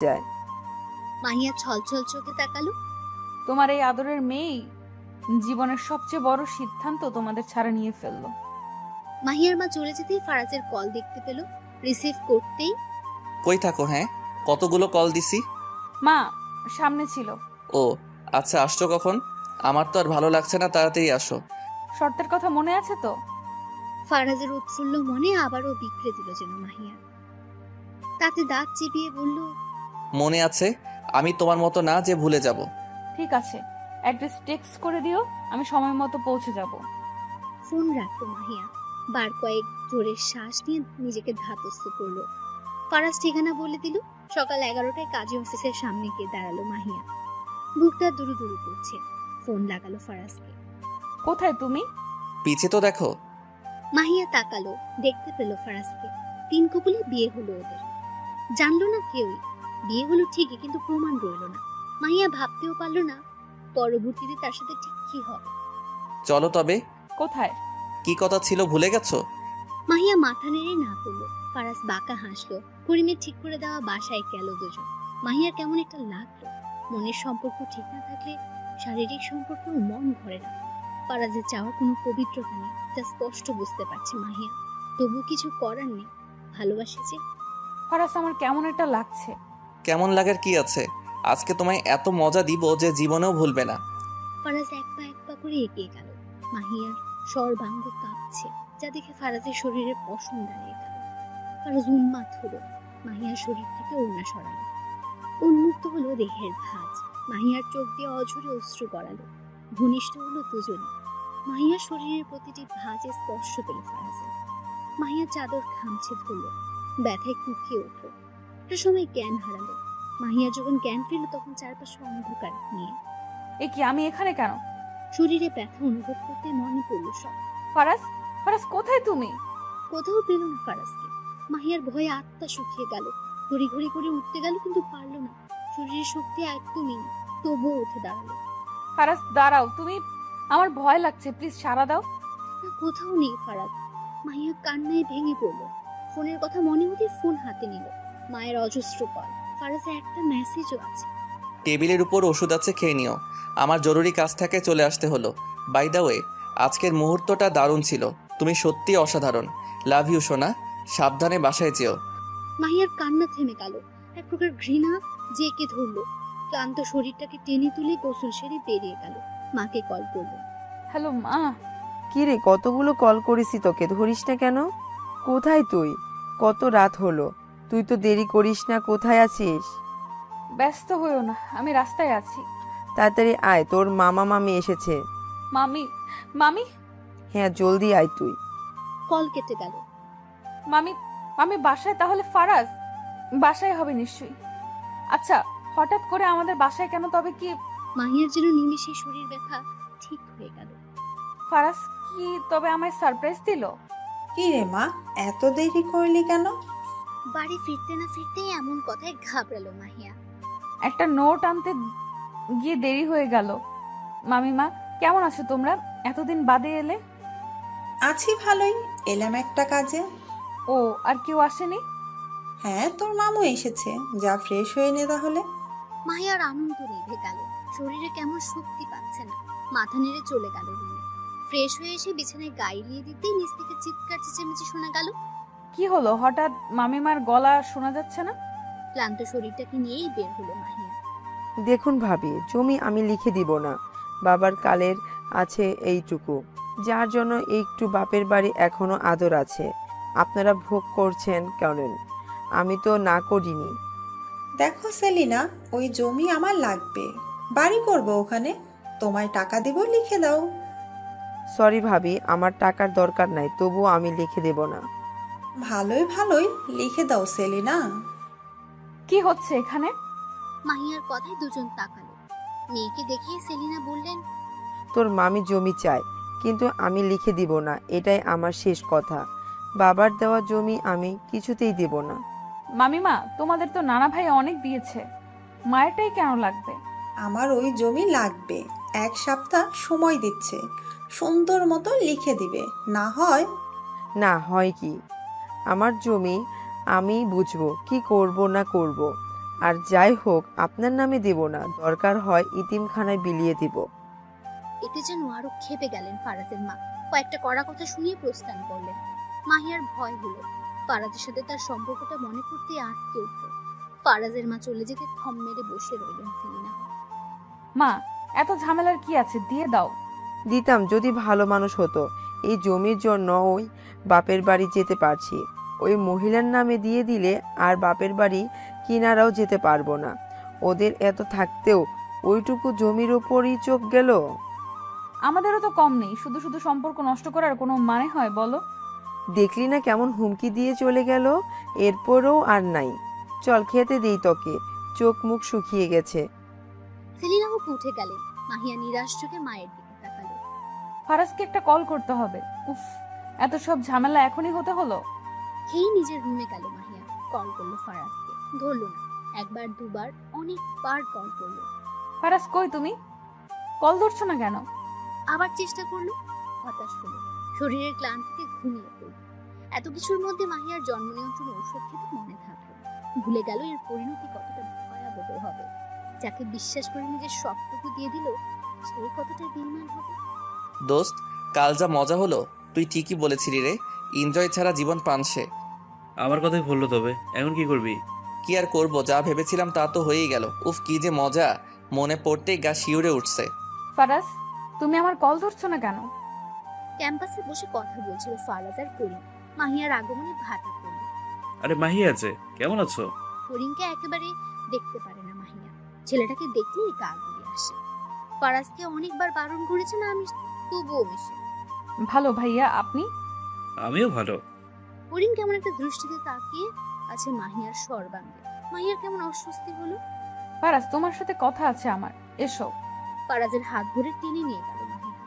যায়। মাহিয়া ছলছল চোখে তাকালো। তোমার এই আদরের মেয়েই জীবনের সবচেয়ে বড় সিদ্ধান্ত তোমাদের ছাড়া নিয়ে ফেললো। মাহিয়ার মা চলে যেতেই ফারাজের কল দেখতে পেল। রিসিভ করতেই, কই থাকো? হ্যাঁ, কতগুলো কল দিছি। মা সামনে ছিল। ও আচ্ছা, আসছো কখন? আমার তো আর ভালো লাগছে না, তাড়াতাড়ি আসো। শর্তের কথা মনে আছে তো? ফারাজের উৎফুল্ল মনে আবারও বিগড়ে দিল যেন মাহিয়া। তাতে দাঁত চিবিয়ে বলল, মনে আছে, আমি তোমার মতো না যে ভুলে যাব। ঠিক আছে, অ্যাড্রেস টেক্সট করে দিও, আমি সময় মতো পৌঁছে যাব। ফোন রাখলো মাহিয়া। বার কয়েক জোরে শ্বাস নিয়ে নিজেকে ধাতস্থ করলো। ফারাজ ঠিকানা বলে দিল। সকাল 11টায় কাজী অফিসের সামনে গিয়ে দাঁড়ালো মাহিয়া। বুকটা দুরু দুরু করছে। ফোন লাগালো ফারাজকে। কোথায় তুমি? পিছে তো দেখো। মাহিয়া তাকালো, দেখতে পেল ফারাজকে। 3 কপুলে বিয়ে হলো ওদের। জানলো না কেউই। বিয়ে হলো ঠিকই, কিন্তু প্রমাণ রইল না। মাহিয়া ভাবতেও পারলো না পরবর্তীতে তার সাথে ঠিক কি হবে। চলো তবে। কোথায়? কি কথা ছিল ভুলে গেছো? মাহিয়া মাথা নেড়ে না করলো। ফারাজ বাঁকা হাসলো। করিমের ঠিক করে দেওয়া বাসায় গেল দুজন। মাহিয়ার কেমন একটা লাগলো। মনের সম্পর্ক ঠিক না থাকলে শারীরিক সম্পর্কেও মন ভরে না। ফারাজের চাওয়ার কোনো পবিত্রতা নেই, যা স্পষ্ট বুঝতে পারছে মাহিয়া। তবু কিছু করার নেই, ভালোবাসে যে। ফারাজ, আমার কেমন একটা লাগছে। কেমন লাগার কি আছে? আজকে তোমায় এত মজা দিব যে জীবনেও ভুলবে না। ফারাজ এক পা করে এগিয়ে গেল। মাহিয়ার সর্বাঙ্গ কাঁপছে, যা দেখে ফারাজের শরীরে পশম দাঁড়িয়ে গেল। ফারাজ উন্মাদ হলো। মাহিয়ার শরীর থেকে ওড়না সরালো। উন্মুক্ত হলো দেহের ভাঁজ। মাহিয়ার চোখ দিয়ে অঝরে অশ্রু গড়ালো। ঘনিষ্ঠ হলো দুজনে। মাহিয়ার শরীরের প্রতিটি ভাঁজে স্পর্শ পেল ফারাজের। মাহিয়ার চাদর খামছে ধরলো। ব্যথায় কুকিয়ে উঠল। একটা সময় জ্ঞান হারালো। মাহিয়া যখন জ্ঞান ফিরল, তখন চারপাশে অন্ধকার নিয়ে। এ কি, আমি এখানে কেন? শরীরে ব্যথা অনুভব করতে মনে পড়ল সব। ফারাজ, ফারাজ কোথায় তুমি? কোথাও পেল না ফারাজকে। মাহিয়ার ভয়ে আত্মা শুকিয়ে গেল। ঘড়ি করে উঠতে গেল, কিন্তু পারল না। শরীরের শক্তি একদমই নেই। তবুও উঠে দাঁড়ালো। ফারাজ দাঁড়াও, তুমি, আমার ভয় লাগছে, প্লিজ সাড়া দাও। না, কোথাও নেই ফারাজ। মাহিয়া কান্নায় ভেঙে পড়ল। ফোনের কথা মনে হতে ফোন হাতে নিল। মায়ের অজস্র কল। ফারাজের একটা মেসেজও আছে। টেবিলের উপর ওষুধ আছে, খেয়ে নিও। আমার জরুরি কাজ থেকে চলে আসতে হলো। বাই দ্য ওয়ে, আজকের মুহূর্তটা দারুণ ছিল। তুমি সত্যি অসাধারণ। লাভ ইউ সোনা। সাবধানে বাসায় যেও। মাহিয়ার কান্না থেমে গেল। এক প্রকার ঘৃণা জেঁকে ধরলো। ক্লান্ত শরীরটাকে টেনে তুলে গোসল সেরে বেরিয়ে গেল। মাকে কল করলো। হ্যালো মা। কি রে, কতগুলো কল করেছি তোকে, ধরিস না কেন? কোথায় তুই? কত রাত হলো, তুই তো দেরি করিস না। কোথায় আছিস? ব্যস্ত হইও না, আমি রাস্তায় আছি। তাড়াতাড়ি আয়, তোর মামা মামি এসেছে। মামি? মামি? হ্যাঁ, জলদি আয় তুই। কল কেটে গেল। মামি? মামি বাসায়? তাহলে ফারাজ বাসায় হবে নিশ্চয়ই। আচ্ছা, হঠাৎ করে আমাদের বাসায় কেন? তবে কি? মাহিয়ার যেন নিমেষে শরীর ব্যথা ঠিক হয়ে গেল। ফারাজ কি তবে আমায় সারপ্রাইজ দিল? কি রে মা, এত দেরি করলি কেন? বাড়ি ফিরতে না ফিরতেই এমন কথায় ঘাবড়ালো মাহিয়া। একটা নোট আনতে গিয়ে দেরি হয়ে গেল। মামিমা, কেমন আছো তোমরা? এতদিন বাদে এলে। আছি ভালোই, এলাম একটা কাজে। ও, আর কেউ আসেনি? হ্যাঁ, তোর মামু এসেছে। যা ফ্রেশ হয়ে নে তাহলে। মাহিয়ার আনন্দ নিভে গেল। শরীরে কেমন শক্তি পাচ্ছে না। মাথা নেড়ে চলে গেল রুমে। ফ্রেশ হয়ে এসে বিছানায় গায়ে দিয়ে দিতেই নিচ থেকে চিৎকার চেঁচামেচি শোনা গেল। কি হলো হঠাৎ? মামিমার গলা শোনা যাচ্ছে না। ক্লান্ত শরীরটাকে নিয়েই বের হলো মাহিয়া। দেখুন ভাবি, জমি আমি লিখে দিব না। বাবার কালের আছে এইটুকু, যার জন্য একটু বাপের বাড়ি এখনো আদর আছে। আপনারা ভোগ করছেন কেন? আমি তো না করিনি। দেখো সেলিনা, ওই জমি আমার লাগবে। বাড়ি করব ওখানে। তোমায় টাকা দেব, লিখে দাও। সরি ভাবি, আমার টাকার দরকার নাই, তবুও আমি লিখে দেব না। ভালোই ভালোই লিখে দাও সেলিনা। কি হচ্ছে এখানে? মাহিয়ার কথায় দুজন তাকালো। মেয়েকে দেখে সেলিনা বললেন, তোর মামি জমি চায়, কিন্তু আমি লিখে দিব না, এটাই আমার শেষ কথা। বাবার দেওয়া জমি আমি কিছুতেই দেব না। মামিমা, তোমাদের তো নানা ভাই অনেক দিয়েছে, মায়েরটাই কেন লাগবে? আমার ওই জমি লাগবে। 1 সপ্তাহ সময় দিচ্ছে, সুন্দর মতো লিখে দিবে। না হয়? না হয় কি? আমার জমি আমি বুঝবো কি করব না করব। আর যাই হোক আপনার নামে দিব না, দরকার হয় ইতিমখানায় বিলিয়ে দিব। এতে যেন আরো ক্ষেপে গেলেন ফারাজের মা। কয়েকটা কড়া কথা শুনিয়ে প্রস্থান করলেন। মাহিয়ার ভয় হলো, ফারাজের সাথে তার সম্পর্কটা মনে করতে আটকে উঠল। ফারাজের মা চলে যেতে থম মেরে বসে রইলেন সেলিনা। মা, এত ঝামেলার কি আছে, দিয়ে দাও। দিতাম যদি ভালো মানুষ হতো। এই জমির জন্য ওই বাপের বাড়ি যেতে পারছি, ওই মহিলার নামে দিয়ে দিলে আর বাপের বাড়ি কিনারাও যেতে পারবো না। ওদের এত থাকতেও ওইটুকু জমির ওপরই চোখ গেল। আমাদেরও তো কম নেই, শুধু শুধু সম্পর্ক নষ্ট করার কোনো মানে হয় বলো? দেখলি না কেমন হুমকি দিয়ে চলে গেল, এরপরও আর নাই। চল খেতে দিই তোকে, চোখ মুখ শুকিয়ে গেছে। সেলিনা উঠে গেলেন। মাহিয়া নিরাশ চোখে মায়ের দিকে তাকালো। ফারাজকে একটা কল করতে হবে। উফ, এত সব ঝামেলা এখনই হতে হলো। খেয়ে নিজের রুমে গেল মাহিয়া। কল করলো ফারাজকে, ধরলো না। একবার দুবার অনেকবার কল করলো। ফারাজ কই তুমি? কল ধরছো না কেন? আবার চেষ্টা করলো, হতাশ হলো। শরীরের ক্লান্তিতে ঘুমিয়ে পড়ল। এত কিছুর মধ্যে মাহিয়ার জন্ম নিয়ন্ত্রণ ঔষধ খেতে মনে থাকলো। ভুলে গেল এর পরিণতি কতটা ভয়াবহ হবে। যাকে বিশ্বাস করে নিজের সবটুকু দিয়ে দিল, সেই কতটা বেঈমান হবে। দোস্ত, কাল যা মজা হলো, তুই ঠিকই বলেছিলি রে। এনজয় ছাড়া জীবন পানসে। আমার কথাই বললো, তবে এখন কি করবি? কি আর করব, যা ভেবেছিলাম তা তো হয়েই গেল। উফ, কি যে মজা, মনে পড়তেই গা শিউরে উঠছে। ফারাজ, তুমি আমার কল ধরছো না কেন? ক্যাম্পাসে বসে কথা বলছিল ফারাজ আর করিম। মাহিয়ার আগমনে ভাটা পড়ল। আরে মাহি আছে, কেমন আছো? করিমকে একেবারে দেখতে পারে না মাহিয়া। ছেলেটাকে দেখলেই গা গুলিয়ে আসে। ফারাজকে অনেকবার বারণ করেছে না আমি, তবুও মিশে। ভালো ভাইয়া, আপনি? আমিও ভালো। করিম কেমন একটা দৃষ্টিতে তাকিয়ে আছে মাহিয়ার সর্বাঙ্গে। মাহিয়ার কেমন অস্বস্তি হলো। ফারাজ, তোমার সাথে কথা আছে আমার, এসো। ফারাজের হাত ধরে টেনে নিয়ে গেল মাহিয়া।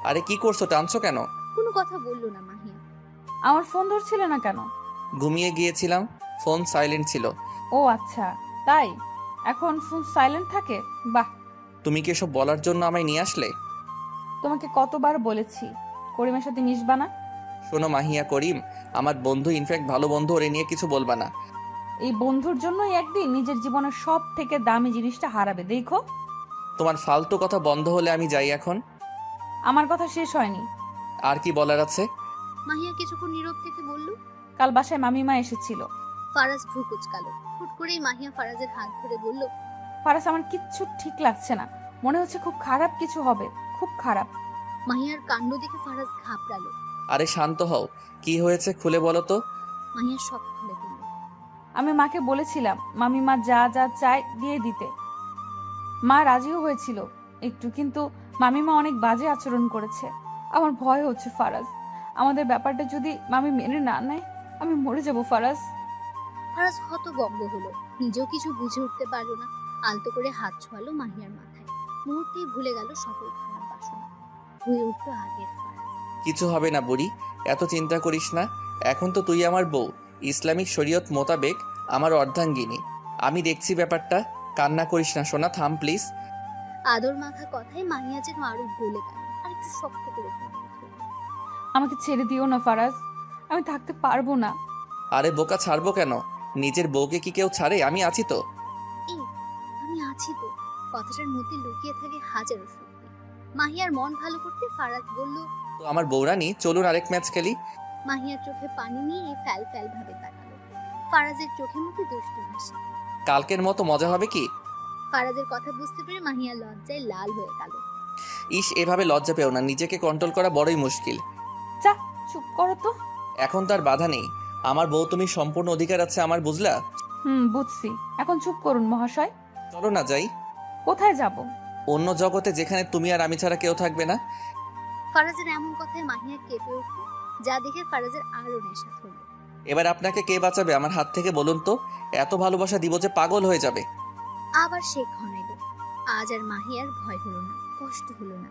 আরে কি করছো, টানছো কেন? কোনো কথা বললো না মাহিয়া। আমার ফোন ধরছিলে না কেন? ঘুমিয়ে গিয়েছিলাম, ফোন সাইলেন্ট ছিল। ও আচ্ছা, তাই? এখন ফোন সাইলেন্ট থাকে? বাহ। তুমি কি এসব বলার জন্য আমায় নিয়ে আসলে? তোমাকে কতবার বলেছি করিমের সাথে মিশবা না। শোনো মাহিয়া, করিম আমার বন্ধু, ইনফ্যাক্ট ভালো বন্ধু, ওরে নিয়ে কিছু বলবা না। এই বন্ধুর জন্যই একদিন নিজের জীবনের সব থেকে দামি জিনিসটা হারাবে, দেখো। তোমার ফালতু কথা বন্ধ হলে আমি যাই এখন। আমার কথা শেষ হয়নি। আর কি বলার আছে? মাহিয়া কিছুক্ষণ নীরব থেকে বলল। কাল বাসায় মামিমা এসেছিল। ফারাজ ভ্রু কুচকালো। হুট করেই মাহিয়া ফারাজের হাত ধরে বলল, ফারাজ, আমার কিচ্ছু ঠিক লাগছে না, মনে হচ্ছে খুব খারাপ কিছু হবে, খুব খারাপ। মাহিয়ার কাণ্ড দেখে ফারাজ ঘাবড়ালো। আরে শান্ত হও, কি হয়েছে খুলে বলো তো। মাহিয়া সব খুলে বলল। আমি মাকে বলেছিলাম মামিমা যা যা চায় দিয়ে দিতে। মা রাজিও হয়েছিল একটু, কিন্তু মামিমা অনেক বাজে আচরণ করেছে। আমার ভয় হচ্ছে ফারাজ, আমাদের ব্যাপারটা যদি মামি মেনে না নেয়, আমি মরে যাব ফারাজ। ফারাজ হতভম্ব হলো, নিজেও কিছু বুঝে উঠতে পারলো না। আলতো করে হাত ছোঁয়ালো মাহিয়ার মাথায়। মুহূর্তেই ভুলে গেল সকল খারাপ বাসনা। হয়ে উঠলো আগের ফারাজ। কিছু হবে না বুড়ি, এত চিন্তা করিস না। এখন তো তুই আমার বউ, ইসলামিক শরীয়ত মোতাবেক আমার অর্ধাঙ্গিনী। আমি দেখছি ব্যাপারটা। কান্না করিস না সোনা, থাম প্লিজ। আদর মাখা কথায় মাহিয়া যেন আরো গলে গেল, আর একটু শক্ত করে ধরল। আমাকে ছেড়ে দিও না ফারাজ, আমি থাকতে পারবো না। আরে বোকা, ছাড়বো কেন? নিজের বউকে কি কেউ ছাড়ে? আমি আছি তো। এই, আমি আছি তো। কথাটার মধ্যে লুকিয়ে থাকে হাজারো শক্তি। মাহিয়ার মন ভালো করতে ফারাজ বলল, তো আমার বউরানি, চলুন আরেক ম্যাচ খেলি। মাহিয়ার চোখে পানি নিয়ে ফ্যাল ফ্যাল ভাবে তাকালো। ফারাজের চোখে মুখে দুষ্টু হাসি। কালকের মতো মজা হবে কি? ফারাজের কথা বুঝতে পেরে মাহিয়া লজ্জায় লাল হয়ে গেল। ইস, এভাবে লজ্জা পেও না, নিজেকে কন্ট্রোল করা বড়ই মুশকিল। চা, চুপ করো তো। এখন তার বাধা নেই, আমার বউ তুমি, সম্পূর্ণ অধিকার আছে আমার, বুঝলা? বুঝছি, এখন চুপ করুন মহাশয়। চলো না যাই। কোথায় যাব? অন্য জগতে, যেখানে তুমি আর আমি ছাড়া কেউ থাকবে না। ফারাজের এমন কথায় মাহিয়া কেঁপে উঠল, যা দেখে ফারাজের আরো নেশা ধরল। এবার আপনাকে কে বাঁচাবে আমার হাত থেকে বলুন তো? এত ভালোবাসা দিব যে পাগল হয়ে যাবে। আবার সে ঘনাইল। আজ আর মাহিয়ার ভয় হলো না, কষ্ট হলো না।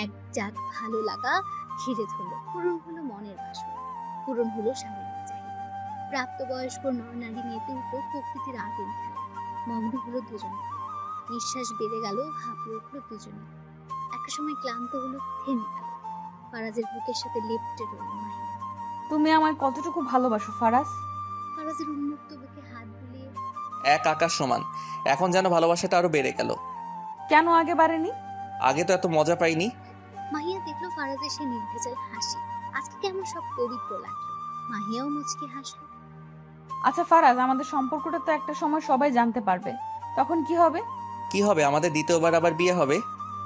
এক জাত ভালো লাগা ঘিরে ধরল। পূরণ হলো মনের বাসনা, পূরণ হলো শারীরিক চাহিদা। প্রাপ্তবয়স্ক নরনারী মেতে উঠল প্রকৃতির আদিম খেলা। মগ্ন হলো দুজনে। নিঃশ্বাস বেড়ে গেল, হাঁপিয়ে উঠল দুজনে। একটা সময় ক্লান্ত হলো, থেমে গেল। ফারাজের বুকের সাথে লেপ্টে রইল মাহিয়া। তুমি আমায় কতটুকু ভালোবাসো ফারাজ? ফারাজের উন্মুক্ত বুকে হাত বুলিয়ে এক আকাশ সমান। এখন যেন ভালোবাসাটা আরো বেড়ে গেল। কেন আগে বাড়েনি? আগে তো এত মজা পাইনি। মাহিয়া দেখলো ফারাজের সে নির্ভেজাল হাসি। আজকে কেমন সব পবিত্র লাগলো। মাহিয়াও মুচকি হাসলো। আচ্ছা ফারাজ, আমাদের সম্পর্কটা তো একটা সময় সবাই জানতে পারবে, তখন কি হবে? কি হবে? আমাদের দ্বিতীয়বার আবার বিয়ে হবে?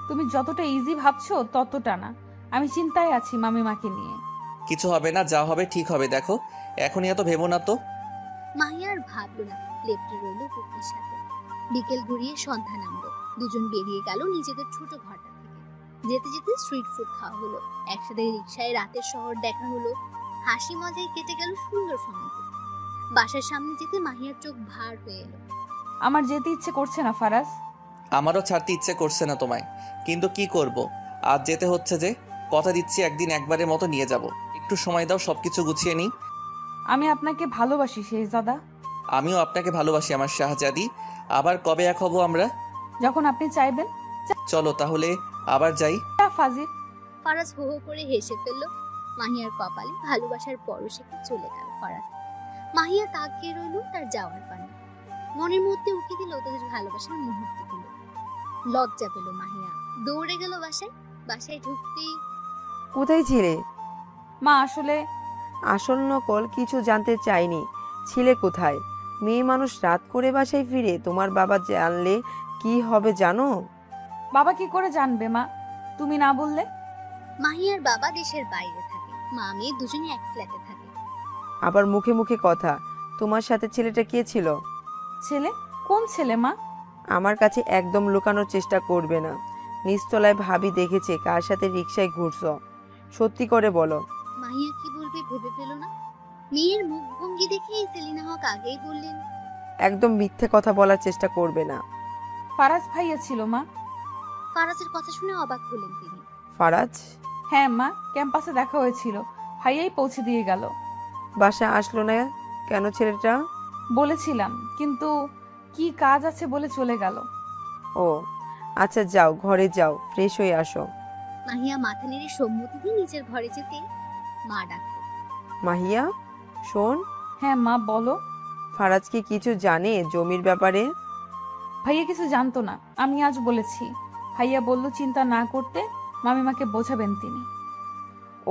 তুমি যতটা ইজি ভাবছো ততটা না। আমি চিন্তায় আছি মামিমাকে নিয়ে। কিছু হবে না, যা হবে ঠিক হবে। দেখো, এখনই এত ভেবো না তো। মাহিয়া আর ভাবলো না, লেপ্টে রইল বুকের সাথে। বিকেল ঘুরিয়ে সন্ধ্যা নামলো। দুজন বেরিয়ে গেল নিজেদের ছোট ঘরটা থেকে। যেতে যেতে স্ট্রিট ফুড খাওয়া হলো, একসাথে রিক্সায় রাতের শহর দেখা হলো। হাসি মজায় কেটে গেল সুন্দর সময়টি। বাসার সামনে যেতে মাহিয়ার চোখ ভার হয়ে এলো। আমার যেতে ইচ্ছে করছে না ফারাজ। আমারও ছাড়তে ইচ্ছে করছে না তোমায়, কিন্তু কি করব, আজ যেতে হচ্ছে যে। কথা দিচ্ছি একদিন একবারের মতো নিয়ে যাব। একটু সময় দাও, সবকিছু গুছিয়ে নিই। আমি আপনাকে ভালোবাসি শেহজাদা। আমিও আপনাকে ভালোবাসি আমার শাহজাদি। আবার কবে এক হব আমরা? যখন আপনি চাইবেন। চলো তাহলে আবার যাই। ফাজিল। ফারাজ হো হো করে হেসে ফেললো। মাহিয়ার কপালে ভালোবাসার পরশে চলে গেল ফারাজ। মাহিয়া তাকিয়ে রইল তার যাওয়ার পানে। মনের মধ্যে উকি দিল তাদের ভালোবাসার মুহূর্তগুলো। লজ্জা পেল মাহিয়া, দৌড়ে গেল বাসায়। বাসায় ঢুকতেই কোথায় ছিলে? মা আসলে আসল নকল কিছু জানতে চাইনি। ছিলে কোথায়? মেয়ে মানুষ রাত করে বাসায় ফিরে, তোমার বাবা জানলে কি হবে জানো? বাবা কি করে জানবে মা, তুমি না বললে? মাহিয়ার বাবা দেশের বাইরে থাকে, মা মেয়ে দুজনে এক ফ্ল্যাটে থাকে। আবার মুখে মুখে কথা। তোমার সাথে ছেলেটা কে ছিল? ছেলে? কোন ছেলে মা? আমার কাছে একদম লুকানোর চেষ্টা করবে না। নিচতলায় ভাবি দেখেছে কার সাথে রিক্সায় ঘুরছো। সত্যি করে বলো। মাহিয়া কি বলবে ভেবে পেল না। মেয়ের মুখভঙ্গি দেখে সেলিনা হক আগেই বললেন, একদম মিথ্যে কথা বলার চেষ্টা করবে না। ফারাজ ভাইয়া ছিল মা। ফারাজের কথা শুনে অবাক হলেন তিনি। ফারাজ? হ্যাঁ মা, ক্যাম্পাসে দেখা হয়েছিল, ভাইয়াই পৌঁছে দিয়ে গেল। বাসা আসলো না কেন ছেলেটা? বলেছিলাম, কিন্তু কি কাজ আছে বলে চলে গেল। ও আচ্ছা, যাও ঘরে যাও, ফ্রেশ হয়ে আসো। মাহিয়া মাথা নেড়ে সম্মতি দিয়ে নিজের ঘরে যেতে মা ডাকলো, মাহিয়া শোন। হ্যাঁ মা বলো। ফারাজ কি কিছু জানে জমির ব্যাপারে? ভাইয়া কিছু জানতো না, আমি আজ বলেছি। ভাইয়া বলল চিন্তা না করতে, মামিমাকে বোঝাবেন তিনি।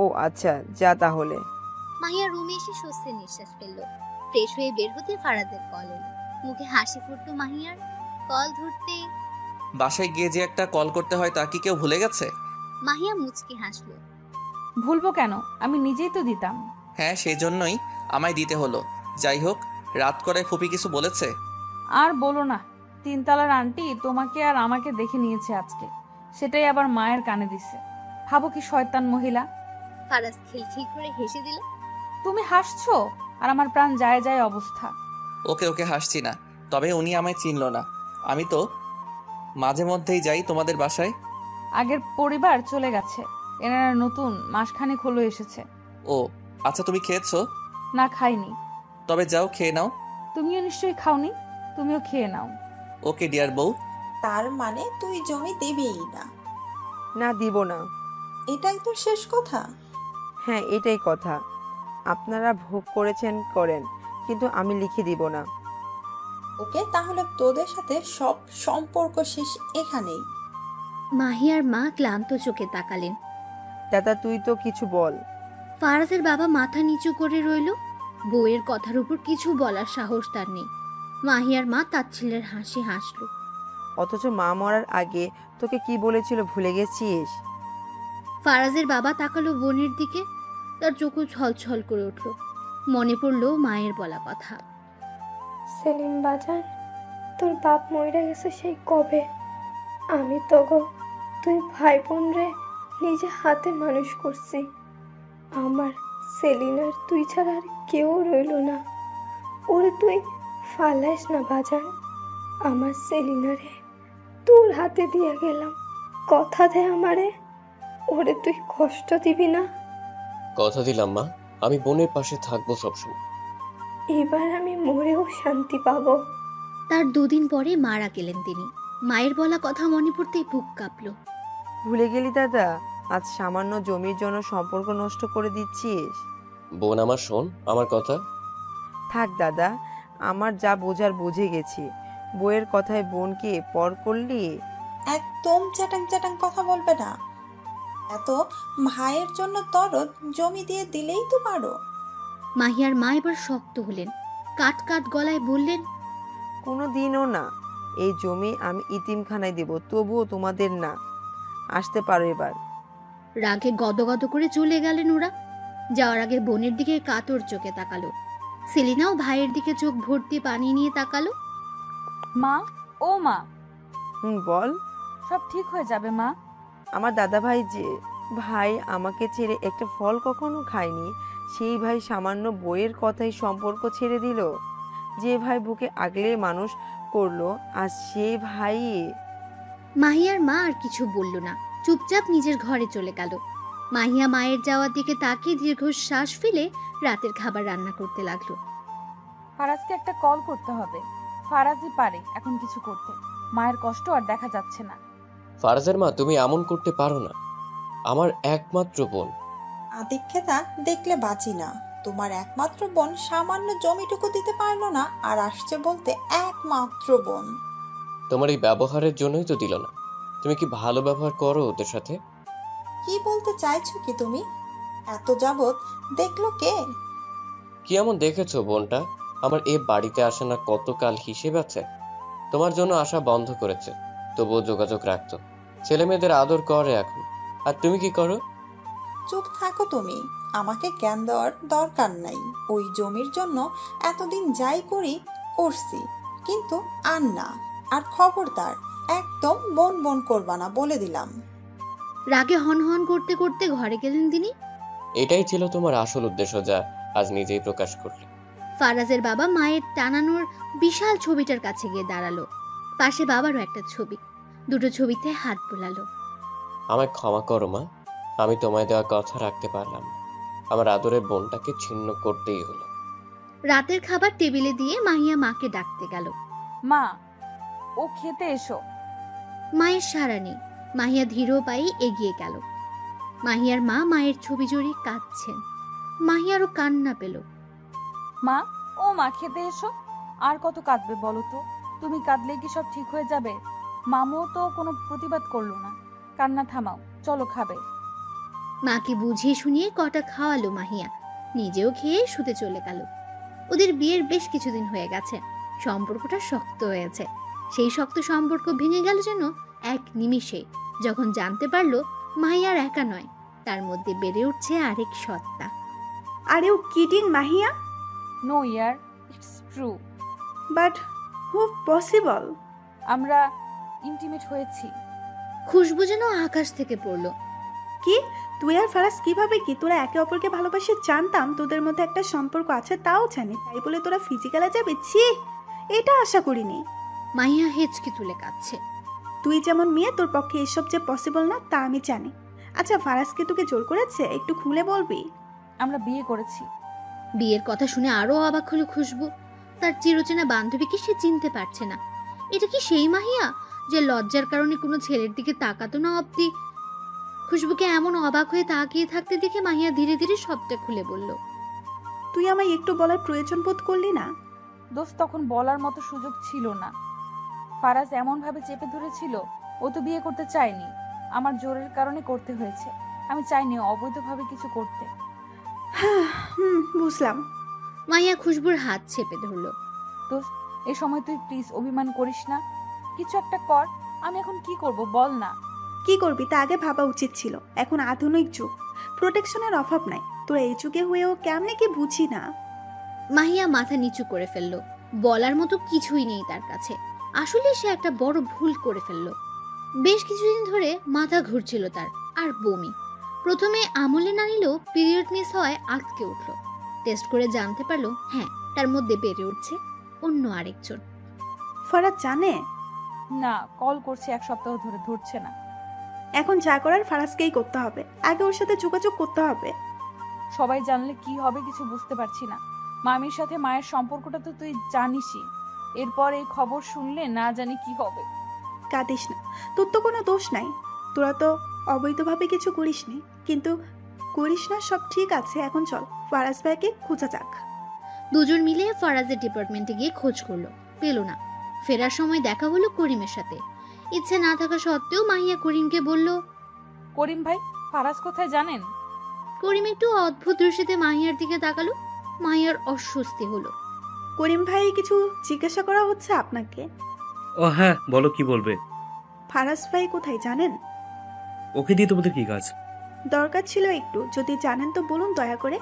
ও আচ্ছা, যা তাহলে। মাহিয়া রুমে এসে স্বস্তির নিঃশ্বাস ফেললো। ফ্রেশ হয়ে বের হতে ফারাজের কল এলো। মুখে হাসি ফুটলো মাহিয়ার। কল ধরতে বাসায় গিয়ে যে একটা কল করতে হয় তা কি কেউ ভুলে গেছে? মাহিয়া মুচকি হাসলো। ভুলবো কেন, আমি নিজেই তো দিতাম। হ্যাঁ, সেই জন্যই আমায় দিতে হলো। যাই হোক, রাত করে ফুপি কিছু বলেছে? আর বলো না, তিনতলার আন্টি তোমাকে আর আমাকে দেখে নিয়েছে আজকে, সেটাই আবার মায়ের কানে দিছে। ভাবো কি শয়তান মহিলা। ফারাজ খিলখিল করে হেসে দিল। তুমি হাসছো আর আমার প্রাণ যায় যায় অবস্থা। ওকে ওকে, হাসছি না। তবে উনি আমায় চিনল না। আমি তো মাঝে মধ্যেই যাই তোমাদের বাসায়। আগের পরিবার চলে গেছে, এনারা নতুন মাসখানেক হলো এসেছে। ও আচ্ছা, তুমি খেয়েছো? না খাইনি। তবে যাও খেয়ে নাও। তুমিও নিশ্চয়ই খাওনি, তুমিও খেয়ে নাও। ওকে ডিয়ার বউ। তার মানে তুই জমি দিবিই না? না, দিব না। এটাই তো শেষ কথা? হ্যাঁ, এটাই কথা। আপনারা ভোগ করেছেন করেন, কিন্তু আমি লিখে দিব না। ওকে, তাহলে তোদের সাথে সব সম্পর্ক শেষ এখানেই। মাহিয়ার মা ক্লান্ত চোখে তাকালেন। দাদা তুই তো কিছু বল। ফারাজের বাবা মাথা নিচু করে রইল। বউয়ের কথার উপর কিছু বলার সাহস তার নেই। মাহিয়ার মা তাচ্ছিল্যের হাসি হাসলো। অথচ মা মরার আগে তোকে কি বলেছিল ভুলে গেছিস? ফারাজের বাবা তাকালো বোনের দিকে। তার চোখে ছলছল করে উঠল। মনে পড়লো মায়ের বলা কথা। সেলিম বাজান, তোর বাপ মইরা গেছে সেই কবে। আমি তো গো তুই ভাই বোন রে নিজে হাতে মানুষ করছি। আমার সেলিনার তুই ছাড়া আর কেউ রইল না। ওরে তুই ফালাইস না বাজান। আমার সেলিনারে তোর হাতে দিয়ে গেলাম, কথা দে আমারে। ওরে তুই কষ্ট দিবি না। কথা দিলাম মা, আমি বোনের পাশে থাকবো সবসময়। এবার আমি মরেও শান্তি পাবো। তার দুদিন পরে মারা গেলেন তিনি। মায়ের বলা কথা মনে পড়তেই বুক কাঁপলো। ভুলে গেলি দাদা? আজ সামান্য জমির জন্য সম্পর্ক নষ্ট করে দিচ্ছিস। বোন আমার, শোন আমার কথা। থাক দাদা, আমার যা বোঝার বুঝে গেছি। বইয়ের কথায় বোনকে পর করলি? একদম চ্যাটাং চ্যাটাং কথা বলবে না। এত ভাইয়ের জন্য দরদ জমি দিয়ে দিলেই তো পারো। মাহিয়ার মা এবার শক্ত হলেন, কাট কাট গলায় বললেন, কোনো দিনও না। এই জমি আমি ইতিমখানায় দেব, তবুও তোমাদের না। আসতে পারো এবার। রাগে গদগদ করে চলে গেলেন ওরা। যাওয়ার আগে বোনের দিকে কাতর চোখে তাকালো। সেলিনাও ভাইয়ের দিকে চোখ ভর্তি পানি নিয়ে তাকালো। মা, ও মা, বল। সব ঠিক হয়ে যাবে মা। আমার দাদা ভাই আমাকে ছেড়ে একটা ফল কখনো খায়নি। সেই ভাই সামান্য বইয়ের কথাই সম্পর্ক ছেড়ে দিল। যে ভাই বুকে আগলে মানুষ করলো, আর সেই ভাই। মাহিয়ার মা আর কিছু বলল না, চুপচাপ নিজের ঘরে চলে গেল। মাহিয়া মায়ের যাওয়ার দিকে তাকিয়ে দীর্ঘশ্বাস ফেলে রাতের খাবার রান্না করতে লাগলো। ফারাজকে একটা কল করতে হবে। ফারাজই পারে এখন কিছু করতে। মায়ের কষ্ট আর দেখা যাচ্ছে না। ফারাজের মা, তুমি এমন করতে পারো না। আমার একমাত্র বোন। আদিক্ষেতা দেখলে বাঁচি না। তোমার একমাত্র বোন সামান্য জমিটুকু দিতে পারলো না, আর আসছে বলতে একমাত্র বোন। তোমার এই ব্যবহারের জন্যই তো দিল না। তুমি কি ভালো ব্যবহার করো ওদের সাথে? কি বলতে চাইছো কি তুমি? এত যাবত দেখলো কে? কি এমন দেখেছো বোনটা? আমার এ বাড়িতে আসে না কতকাল হিসেব আছে। তোমার জন্য আসা বন্ধ করেছে, তবুও যোগাযোগ রাখতো। ছেলে মেয়েদের আদর করে এখন। আর তুমি কি করো? চুপ থাকো তুমি। আমাকে জ্ঞান দেওয়ার দরকার নাই। ওই জমির জন্য এতদিন যাই করছি, কিন্তু আর না। আর খবরদার একদম বোন বোন করবা না, বলে দিলাম। রাগে হন হন করতে করতে ঘরে গেলেন তিনি। এটাই ছিল তোমার আসল উদ্দেশ্য, যা আজ নিজেই প্রকাশ করলে। ফারাজের বাবা মায়ের টানানোর বিশাল ছবিটার কাছে গিয়ে দাঁড়ালো। পাশে বাবারও একটা ছবি। দুটো ছবিতে হাত বোলালো। আমায় ক্ষমা করো মা, আমি তোমায় দেওয়া কথা রাখতে পারলাম না। আমার আদরের বোনটাকে ছিন্ন করতেই হলো। রাতের খাবার টেবিলে দিয়ে মাহিয়া মাকে ডাকতে গেল। মা, ও খেতে এসো। মায়ের সাড়া নেই। মাহিয়া ধীর পায়ে এগিয়ে গেল। মাহিয়ার মা মায়ের ছবি জড়িয়ে কাঁদছেন। মাহিয়ারও কান্না পেল। মা, ও মা, খেতে এসো। আর কত কাঁদবে বলো তো? তুমি কাঁদলে কি সব ঠিক হয়ে যাবে? মামুও তো কোনো প্রতিবাদ করলো না। কান্না থামাও, চলো খাবে। মাকে বুঝিয়ে শুনিয়ে কটা খাওয়ালো মাহিয়া। নিজেও খেয়ে শুতে চলে গেল। ওদের বিয়ের বেশ কিছুদিন হয়ে গেছে। সম্পর্কটা শক্ত হয়েছে। সেই শক্ত সম্পর্ক ভেঙে গেল যেন এক নিমিষে, যখন জানতে পারলো মাহিয়ার একা নয়, তার মধ্যে বেড়ে উঠছে আরেক সত্তা। Are you kidding, Mahia? No ইয়ার, it's true. But how possible? আমরা ইন্টিমেট হয়েছি। খুশবু যেন আকাশ থেকে পড়লো। কি তুই আর ফারাজ কিভাবে? কি তোরা একে অপরকে ভালোবাসে? জানতাম তোদের মধ্যে একটা সম্পর্ক আছে, তাও জানি, তাই বলে তোরা ফিজিক্যালে যাবে? ছি, এটা আশা করিনি। মাহিয়া হেঁচকি তুলে কাঁদছে। তুই যেমন মেয়ে, তোর পক্ষে এসব যে পসিবল না তা আমি জানি। আচ্ছা, ফারাজকে তোকে জোর করেছে? একটু খুলে বলবি। আমরা বিয়ে করেছি। বিয়ের কথা শুনে আরো অবাক হলো খুশবু। তার চিরচেনা বান্ধবীকে সে চিনতে পারছে না। এটা কি সেই মাহিয়া যে লজ্জার কারণে কোনো ছেলের দিকে তাকাতো না অবধি? খুশবুকে এমন অবাক হয়ে তাকিয়ে থাকতে দেখে মাহিয়া ধীরে ধীরে সবটা খুলে বলল। তুই আমায় একটু বলার প্রয়োজন বোধ করলি না? দোস্ত, তখন বলার মতো সুযোগ ছিল না। ফারাজ এমন ভাবে চেপে ধরেছিল। ও তো বিয়ে করতে চায়নি, আমার জোরের কারণে করতে হয়েছে। আমি চাইনি অবৈধভাবে কিছু করতে। বুঝলাম। মাহিয়া খুশবুর হাত চেপে ধরল। দোস্ত, এই সময় তুই প্লিজ অভিমান করিস না। কিছু একটা কর। আমি এখন কি করব বল না। কি করবি তা আগে ভাবা উচিত ছিল। এখন আধুনিক যুগ, প্রোটেকশনের অভাব নাই। তোরা এই যুগে হয়েও কেমনে কি বুঝি না। মাহিয়া মাথা নিচু করে ফেলল। বলার মতো কিছুই নেই তার কাছে। আসলে সে একটা বড় ভুল করে ফেলল। বেশ কিছুদিন ধরে মাথা ঘুরছিল তার, আর বমি। প্রথমে আমলে না নিলেও পিরিয়ড মিস হওয়ায় আটকে উঠল। টেস্ট করে জানতে পারলো হ্যাঁ, তার মধ্যে বেড়ে উঠছে অন্য আরেকজন। ফারাজ জানে? না, কল করছি 1 সপ্তাহ ধরে, ধরছে না। এখন যা করার ফারাজকেই করতে হবে। আগে ওর সাথে যোগাযোগ করতে হবে। সবাই জানলে কি হবে কিছু বুঝতে পারছি না। মামির সাথে মায়ের সম্পর্কটা তো তুই জানিসই। এরপর এই খবর শুনলে না জানি কি হবে। কাঁদিস না, তোর তো কোনো দোষ নাই। তোরা তো অবৈধভাবে কিছু করিসনি, কিন্তু করিস না, সব ঠিক আছে। এখন চল, ফারাজ ভাইকে খোঁজা যাক। দুজন মিলে ফারাজের ডিপার্টমেন্টে গিয়ে খোঁজ করলো, পেল না। ফেরার সময় দেখা হলো করিমের সাথে। ইচ্ছে না থাকা সত্ত্বেও মাহিয়া করিমকে বলল, করিম ভাই, ফারাজ কোথায় জানেন? করিম একটু অদ্ভুত দৃষ্টিতে মাহিয়ার দিকে তাকালো। মাহিয়ার অস্বস্তি হলো। করিম ভাই, কিছু জিজ্ঞাসা করা হচ্ছে আপনাকে। ও হ্যাঁ, বলো কি বলবে। ফারাজ ভাই কোথায় জানেন? ওকে দিয়ে তোমাদের কি কাজ? দরকার ছিল একটু, যদি জানেন তো বলুন দয়া করে।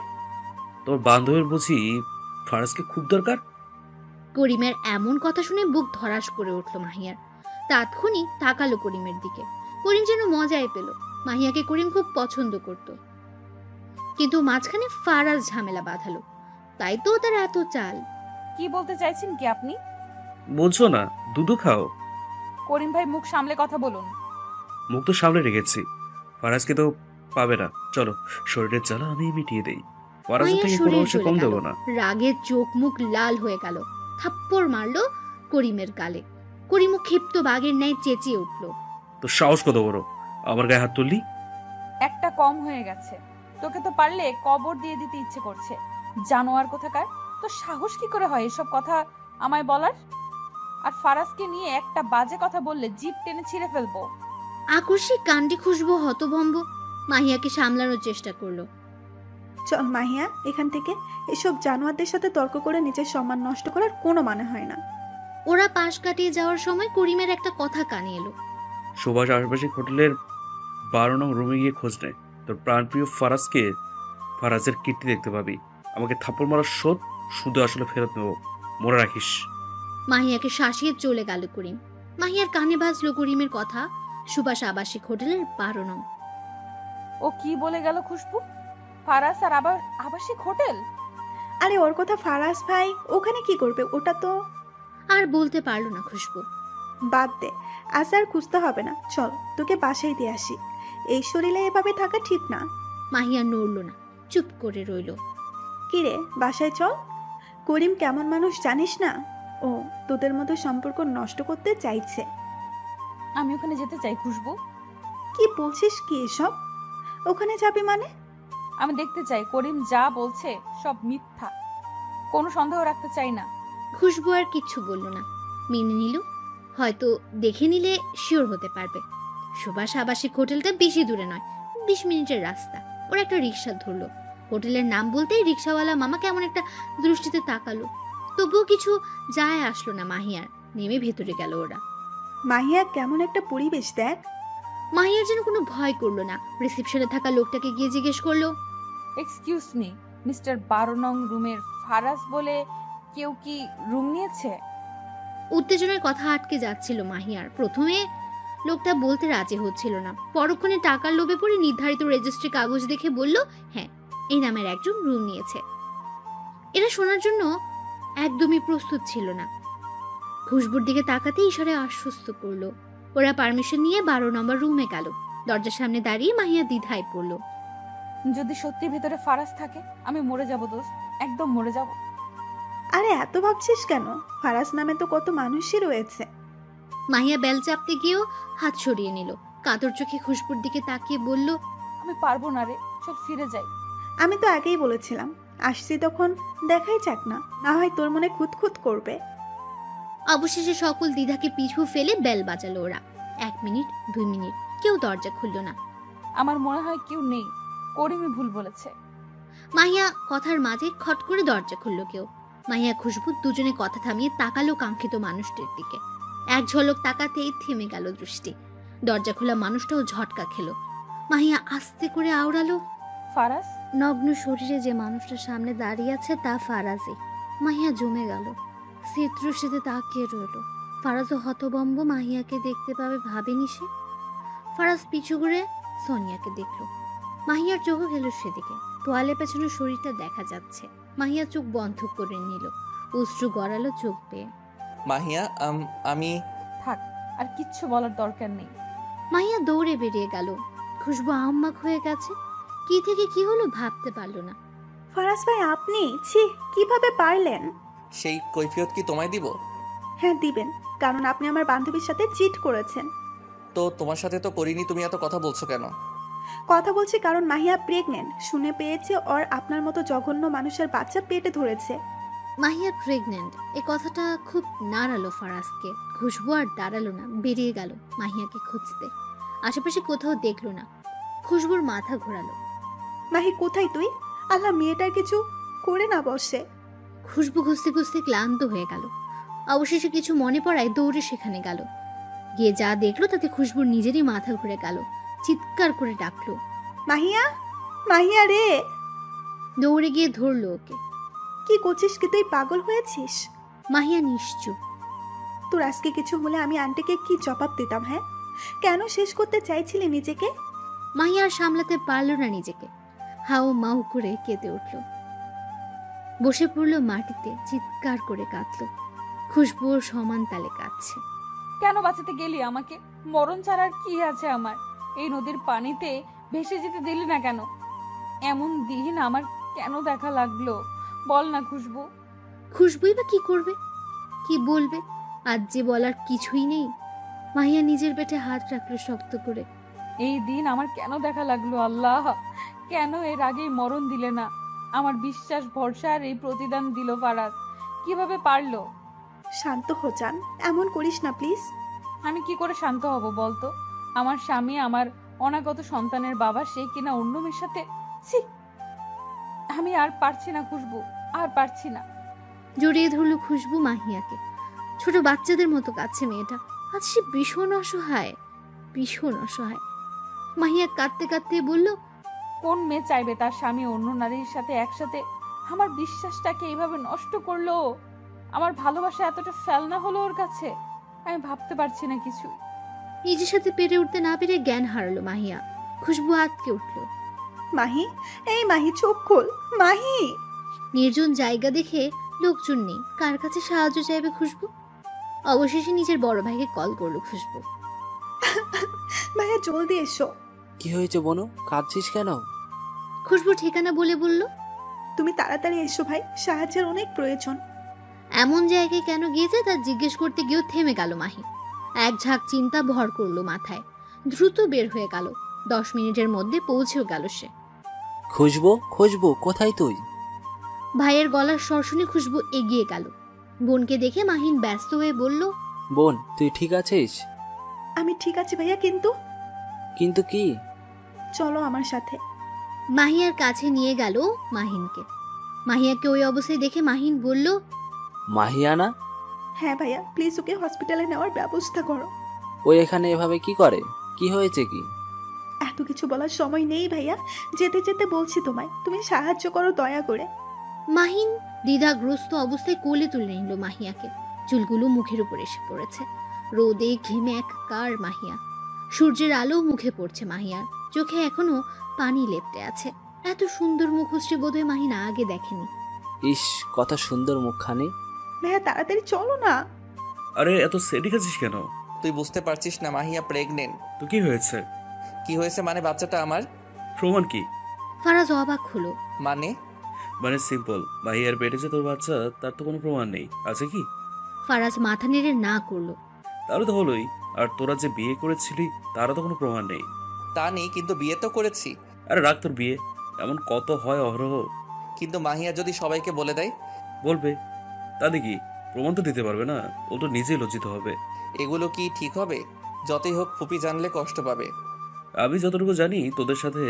তোমার বান্ধবীর বুঝি ফারাজকে খুব দরকার? করিমের এমন কথা শুনে বুক ধড়াস করে উঠল মাহিয়ার। তাৎক্ষণিক তাকালো করিমের দিকে। করিম যেন মজাই পেল। মাহিয়াকে করিম খুব পছন্দ করত, কিন্তু মাঝখানে ফারাজ ঝামেলা বাঁধালো, তাই তো তার এত চাল। কি বলতে চাইছেন কি আপনি? বলছো না দুধু খাও? করিম ভাই, মুখ সামলে কথা বলুন। মুখ তো সামনে রেখেছি। ফারাজকে তো পাবে না, চলো শরীরের জ্বালা আমি মিটিয়ে দেই। ফারাজের মাহিয়ার থেকে কোনো শরীর অংশে জ্বলে কম গেল। দেবো না। রাগে চোখ মুখ লাল হয়ে গেল। থাপ্পড় মারলো করিমের গালে। করিমও ক্ষিপ্ত বাঘের ন্যায় চেঁচিয়ে উঠল, তো সাহস কত বড়, আমার গায়ে হাত তুললি? একটা কম হয়ে গেছে। তোকে তো পারলে কবর দিয়ে দিতে ইচ্ছে করছে। জানোয়ার কোথাকার, তো সাহস কি করে হয় এসব কথা আমায় বলার? আর ফারাজকে নিয়ে একটা বাজে কথা বললে জিভ টেনে ছিঁড়ে ফেলবো। আকস্মিক কাণ্ডে খুশবু হতভম্ব। মাহিয়াকে সামলানোর চেষ্টা করলো। চল মাহিয়া, এখান থেকে। এসব জানোয়ারদের সাথে তর্ক করে নিজের সম্মান নষ্ট করার কোনো মানে হয় না। ওরা পাশ কাটিয়ে যাওয়ার সময় করিমের একটা কথা কানে এলো। সুভাষ আশেপাশে হোটেলের 12 নং রুমে গিয়ে খোঁজ নেয়। তোর প্রাণপ্রিয় ফারাজকে, ফারাজের কীর্তি দেখতে পাবি। আমাকে থাপ্পড় মারার শোধ শুধু আসলে ফেরত নেবো, মনে রাখিস। মাহিয়াকে শাসিয়ে চলে গেল করিম। মাহিয়ার কানে বাজলো করিমের কথা। সুভাষ আবাসিক হোটেলের 12 নং। ও কি বলে গেল খুশবু? ফারাজ আর আবার আবাসিক হোটেল? আরে ওর কথা ফারাজ ভাই ওখানে কি করবে? ওটা তো আর বলতে পারলো না খুশবু। বাদ দে, আজ আর খুঁজতে হবে না। চল তোকে বাসায় দিয়ে আসি। এই শরীরে এভাবে থাকা ঠিক না। মাহিয়া নড়ল না, চুপ করে রইল। কিরে, বাসায় চল। করিম কেমন মানুষ জানিস না? ও তোদের মতো সম্পর্ক নষ্ট করতে চাইছে। আমি ওখানে যেতে চাই খুশবু। কি বলছিস কি এসব? ওখানে যাবি মানে? আমি দেখতে চাই করিম যা বলছে সব মিথ্যা। কোনো সন্দেহ রাখতে চাই না। খুশবু আর কিচ্ছু বলল না, মেনে নিল। হয়তো দেখে নিলে শিওর হতে পারবে। সুভাষ আবাসিক হোটেলটা বেশি দূরে নয়, 20 মিনিটের রাস্তা। ওরা একটা রিক্সা ধরলো। হোটেলের নাম বলতেই রিক্সাওয়ালা মামা কেমন একটা দৃষ্টিতে তাকালো। তবুও কিছু যায় আসলো না মাহিয়ার। নেমে ভেতরে গেল ওরা। মাহিয়া, কেমন একটা পরিবেশ দেখ। মাহিয়ার যেন কোনো ভয় করলো না। রিসেপশনে থাকা লোকটাকে গিয়ে জিজ্ঞেস করলো, এক্সকিউজ মি, মিস্টার 12 নং রুমের ফারাজ বলে কেউ কি রুম নিয়েছে? উত্তেজনার কথা আটকে যাচ্ছিল মাহিয়ার। প্রথমে লোকটা বলতে রাজি হচ্ছিল না, পরক্ষণে টাকার লোভে পড়ে নির্ধারিত রেজিস্ট্রি কাগজ দেখে বলল, হ্যাঁ, এই নামের একজন রুম নিয়েছে। এরা শোনার জন্য একদমই প্রস্তুত ছিল না। খুশবুর দিকে তাকাতে ইশারায় আশ্বস্ত করলো। ওরা পারমিশন নিয়ে 12 নম্বর রুমে গেল। দরজার সামনে দাঁড়িয়ে মাহিয়া দ্বিধায় পড়ল। যদি সত্যি ভেতরে ফারাজ থাকে আমি মরে যাব দোস্ত, একদম মরে যাব। আরে এত ভাবছিস কেন? ফারাজ নামে তো কত মানুষই রয়েছে। মাহিয়া বেল চাপতে গিয়েও হাত সরিয়ে নিল। কাতর চোখে খুশবুর দিকে তাকিয়ে বলল, আমি পারবো না রে, চল ফিরে যাই। আমি তো আগেই বলেছিলাম, আসছি তখন দেখাই যাক না, না হয় তোর মনে খুঁতখুত করবে। অবশেষে সকল দ্বিধাকে পিছু ফেলে বেল বাজালো ওরা। 1 মিনিট, 2 মিনিট, কেউ দরজা খুলল না। আমার মনে হয় কেউ নেই, করিমই ভুল বলেছে। মাহিয়া কথার মাঝে খট করে দরজা খুলল কেউ। মাহিয়া খুশবু দুজনে কথা থামিয়ে তাকালো কাঙ্ক্ষিত মানুষটির দিকে। এক ঝলক তাকাতেই থেমে গেল দৃষ্টি। দরজা খোলা মানুষটাও ঝটকা খেলো। মাহিয়া আস্তে করে আওড়ালো, ফারাজ? নগ্ন শরীরে যে মানুষটার সামনে দাঁড়িয়ে আছে তা ফারাজই। মাহিয়া জমে গেল, দৃষ্টিতে তাকিয়ে রইল। ফারাজও হতবম্ব। মাহিয়াকে দেখতে পাবে ভাবেনি সে। ফারাজ পিছু ঘুরে সোনিয়াকে দেখলো। মাহিয়ার চোখও গেল সেদিকে। তোয়ালে পেছনে শরীরটা দেখা যাচ্ছে। মাহিয়া চোখ বন্ধ করে নিল। অশ্রু গড়ালো চোখ পেয়ে। মাহিয়া, আমি থাক, আর কিচ্ছু বলার দরকার নেই। মাহিয়া দৌড়ে বেরিয়ে গেল। খুশবু আহম্মক হয়ে গেছে। কি থেকে কি হলো ভাবতে পারল না। ফারাজ ভাই আপনি, ছি, কিভাবে পারলেন? সেই কৈফিয়ত কি তোমায় দিব? হ্যাঁ দিবেন, কারণ আপনি আমার বান্ধবীর সাথে চিট করেছেন। তো তোমার সাথে তো করিনি, তুমি এত কথা বলছো কেন? কথা বলছি কারণ মাহিয়া প্রেগনেন্ট। শুনে পেয়েছে ওর আপনার মতো জঘন্য মানুষের বাচ্চা পেটে ধরেছে। মাহিয়া প্রেগনেন্ট, এ কথাটা খুব নাড়ালো ফারাজকে। খুশবু আর দাঁড়ালো না, বেরিয়ে গেল মাহিয়াকে খুঁজতে। আশেপাশে কোথাও দেখলো না। খুশবুর মাথা ঘোরালো। মাহি কোথায় তুই? আল্লাহ, মেয়েটার কিছু করে না বসে। খুশবু খুঁজতে খুঁজতে ক্লান্ত হয়ে গেল। অবশেষে কিছু মনে পড়ায় দৌড়ে সেখানে গেল। গিয়ে যা দেখলো তাতে খুশবুর নিজেরই মাথা ঘুরে গেল। চিৎকার করে ডাকলো, মাহিয়া, মাহিয়া রে! দৌড়ে গিয়ে ধরলো ওকে। কি করছিস কি তুই? পাগল হয়েছিস? মাহিয়া নিশ্চুপ। তোর আজকে কিছু হলে আমি আন্টিকে কি জবাব দিতাম? হ্যাঁ, কেন শেষ করতে চাইছিলি নিজেকে? মাহিয়া আর সামলাতে পারলো না নিজেকে, হাউ মাউ করে কেঁদে উঠল। বসে পড়লো মাটিতে, চিৎকার করে কাঁদলো। খুশবু ওর সমান তালে কাঁদছে। কেন বাঁচাতে গেলি আমাকে? মরণ ছাড়ার কি আছে আমার? এই নদীর পানিতে ভেসে যেতে দিলি না কেন? এমন দিন আমার কেন দেখা লাগলো? বল না খুশবু। খুশবুই বা কি করবে, কি বলবে? আজ যে বলার কিছুই নেই। মাহিয়া নিজের পেটে হাত রাখলো শক্ত করে। এই দিন আমার কেন দেখা লাগলো আল্লাহ? কেন এর আগেই মরণ দিলে না? আমার বিশ্বাস ভরসার এই প্রতিদান দিল ফারাজ। কিভাবে পারলো? শান্ত হো জান, এমন করিস না প্লিজ। আমি কি করে শান্ত হব বলতো? আমার স্বামী, আমার অনাগত সন্তানের বাবা, সে কিনা অন্য মেয়ের সাথে। ছি, আমি আর পারছি না খুশবু, আর পারছি না। জড়িয়ে ধরলো খুশবু মাহিয়াকে। ছোট বাচ্চাদের মতো কাছে মেয়েটা। আজ সে ভীষণ অসহায়, ভীষণ অসহায়। মাহিয়া কাঁদতে কাঁদতে বলল, কোন মেয়ে চাইবে তার স্বামী অন্য নারীর সাথে একসাথে? আমার বিশ্বাসটাকে এইভাবে নষ্ট করলো। আমার ভালোবাসা এতটা ফেলনা হলো ওর কাছে। আমি ভাবতে পারছি না কিছুই। নিজের সাথে পেরে উঠতে না পেরে জ্ঞান হারালো মাহিয়া। খুশবু আটকে উঠল। মাহি, এই মাহি চোখ খোল, মাহি! নির্জন জায়গা দেখে লোকজন নেই, কার কাছে সাহায্য চাইবে খুশবু? অবশেষে নিজের বড় ভাইকে কল করলো খুশবু। ভাইয়া জলদি এসো। কি হয়েছে বনু, কাঁদছিস কেন? খুশবু ঠিকানা বলে বলল, তুমি তাড়াতাড়ি এসো ভাই, সাহায্যের অনেক প্রয়োজন। এমন জায়গায় কেন গিয়েছে তা জিজ্ঞেস করতে গিয়েও থেমে গেল মাহি। এক ঝাঁক চিন্তা ভর করলো মাথায়। দ্রুত বের হয়ে গেল। 10 মিনিটের মধ্যে পৌঁছেও গেল সে। খুশবু, খুশবু কোথায় তুই? ভাইয়ের গলার স্বর শুনে খুশবু এগিয়ে গেল। বোনকে দেখে মাহিন ব্যস্ত হয়ে বলল, বোন তুই ঠিক আছিস? আমি ঠিক আছি ভাইয়া, কিন্তু কিন্তু কি? চলো আমার সাথে। মাহিয়ার কাছে নিয়ে গেল মাহিনকে। মাহিয়াকে ওই অবস্থায় দেখে মাহিন বলল, মাহিয়ানা? হ্যাঁ ভাইয়া, প্লিজ ওকে হসপিটালে নেওয়ার ব্যবস্থা করো। ও এখানে এভাবে কি করে? কি হয়েছে কি? এত কিছু বলার সময় নেই ভাইয়া, যেতে যেতে বলছি তোমায়, তুমি সাহায্য করো দয়া করে। মাহিন দ্বিধাগ্রস্ত অবস্থায় কোলে তুলে নিল মাহিয়াকে। চুলগুলো মুখের উপর এসে পড়েছে। রোদে ঘেমে একাকার মাহিয়া। সূর্যের আলো মুখে পড়ছে মাহিয়ার। চোখে এখনো পানি লেপটে আছে। এত সুন্দর মুখশ্রী বোধহয় মাহিন আগে দেখেনি। ইস, কত সুন্দর মুখখানি। ভাইয়া তাড়াতাড়ি চলো না। আরে এত সেডিক আছিস কেন? তুই বুঝতে পারছিস না মাহিয়া প্রেগনেন্ট। তো কি হয়েছে? কি হয়েছে মানে বাচ্চাটা আমার। প্রমাণ কি? ফারাজ অবাক হলো। মানে সিম্পল, মাহিয়ার পেটে যে তোর বাচ্চা তার তো কোনো প্রমাণ নেই, আছে কি? ফারাজ মাথা নেড়ে না করলো। তাহলে তো হলোই। আর তোরা যে বিয়ে করেছিলি তারও তো কোনো প্রমাণ নেই। তা নেই, কিন্তু বিয়ে তো করেছি। আরে রাখ তোর বিয়ে, এমন কত হয় অহরহ। কিন্তু মাহিয়া যদি সবাইকে বলে দেয়? বলবে, তাতে কি? প্রমাণ তো দিতে পারবে না, ও তো নিজেই লজ্জিত হবে। এগুলো কি ঠিক হবে? যতই হোক ফুপি জানলে কষ্ট পাবে। আমি যতটুকু জানি তোদের সাথে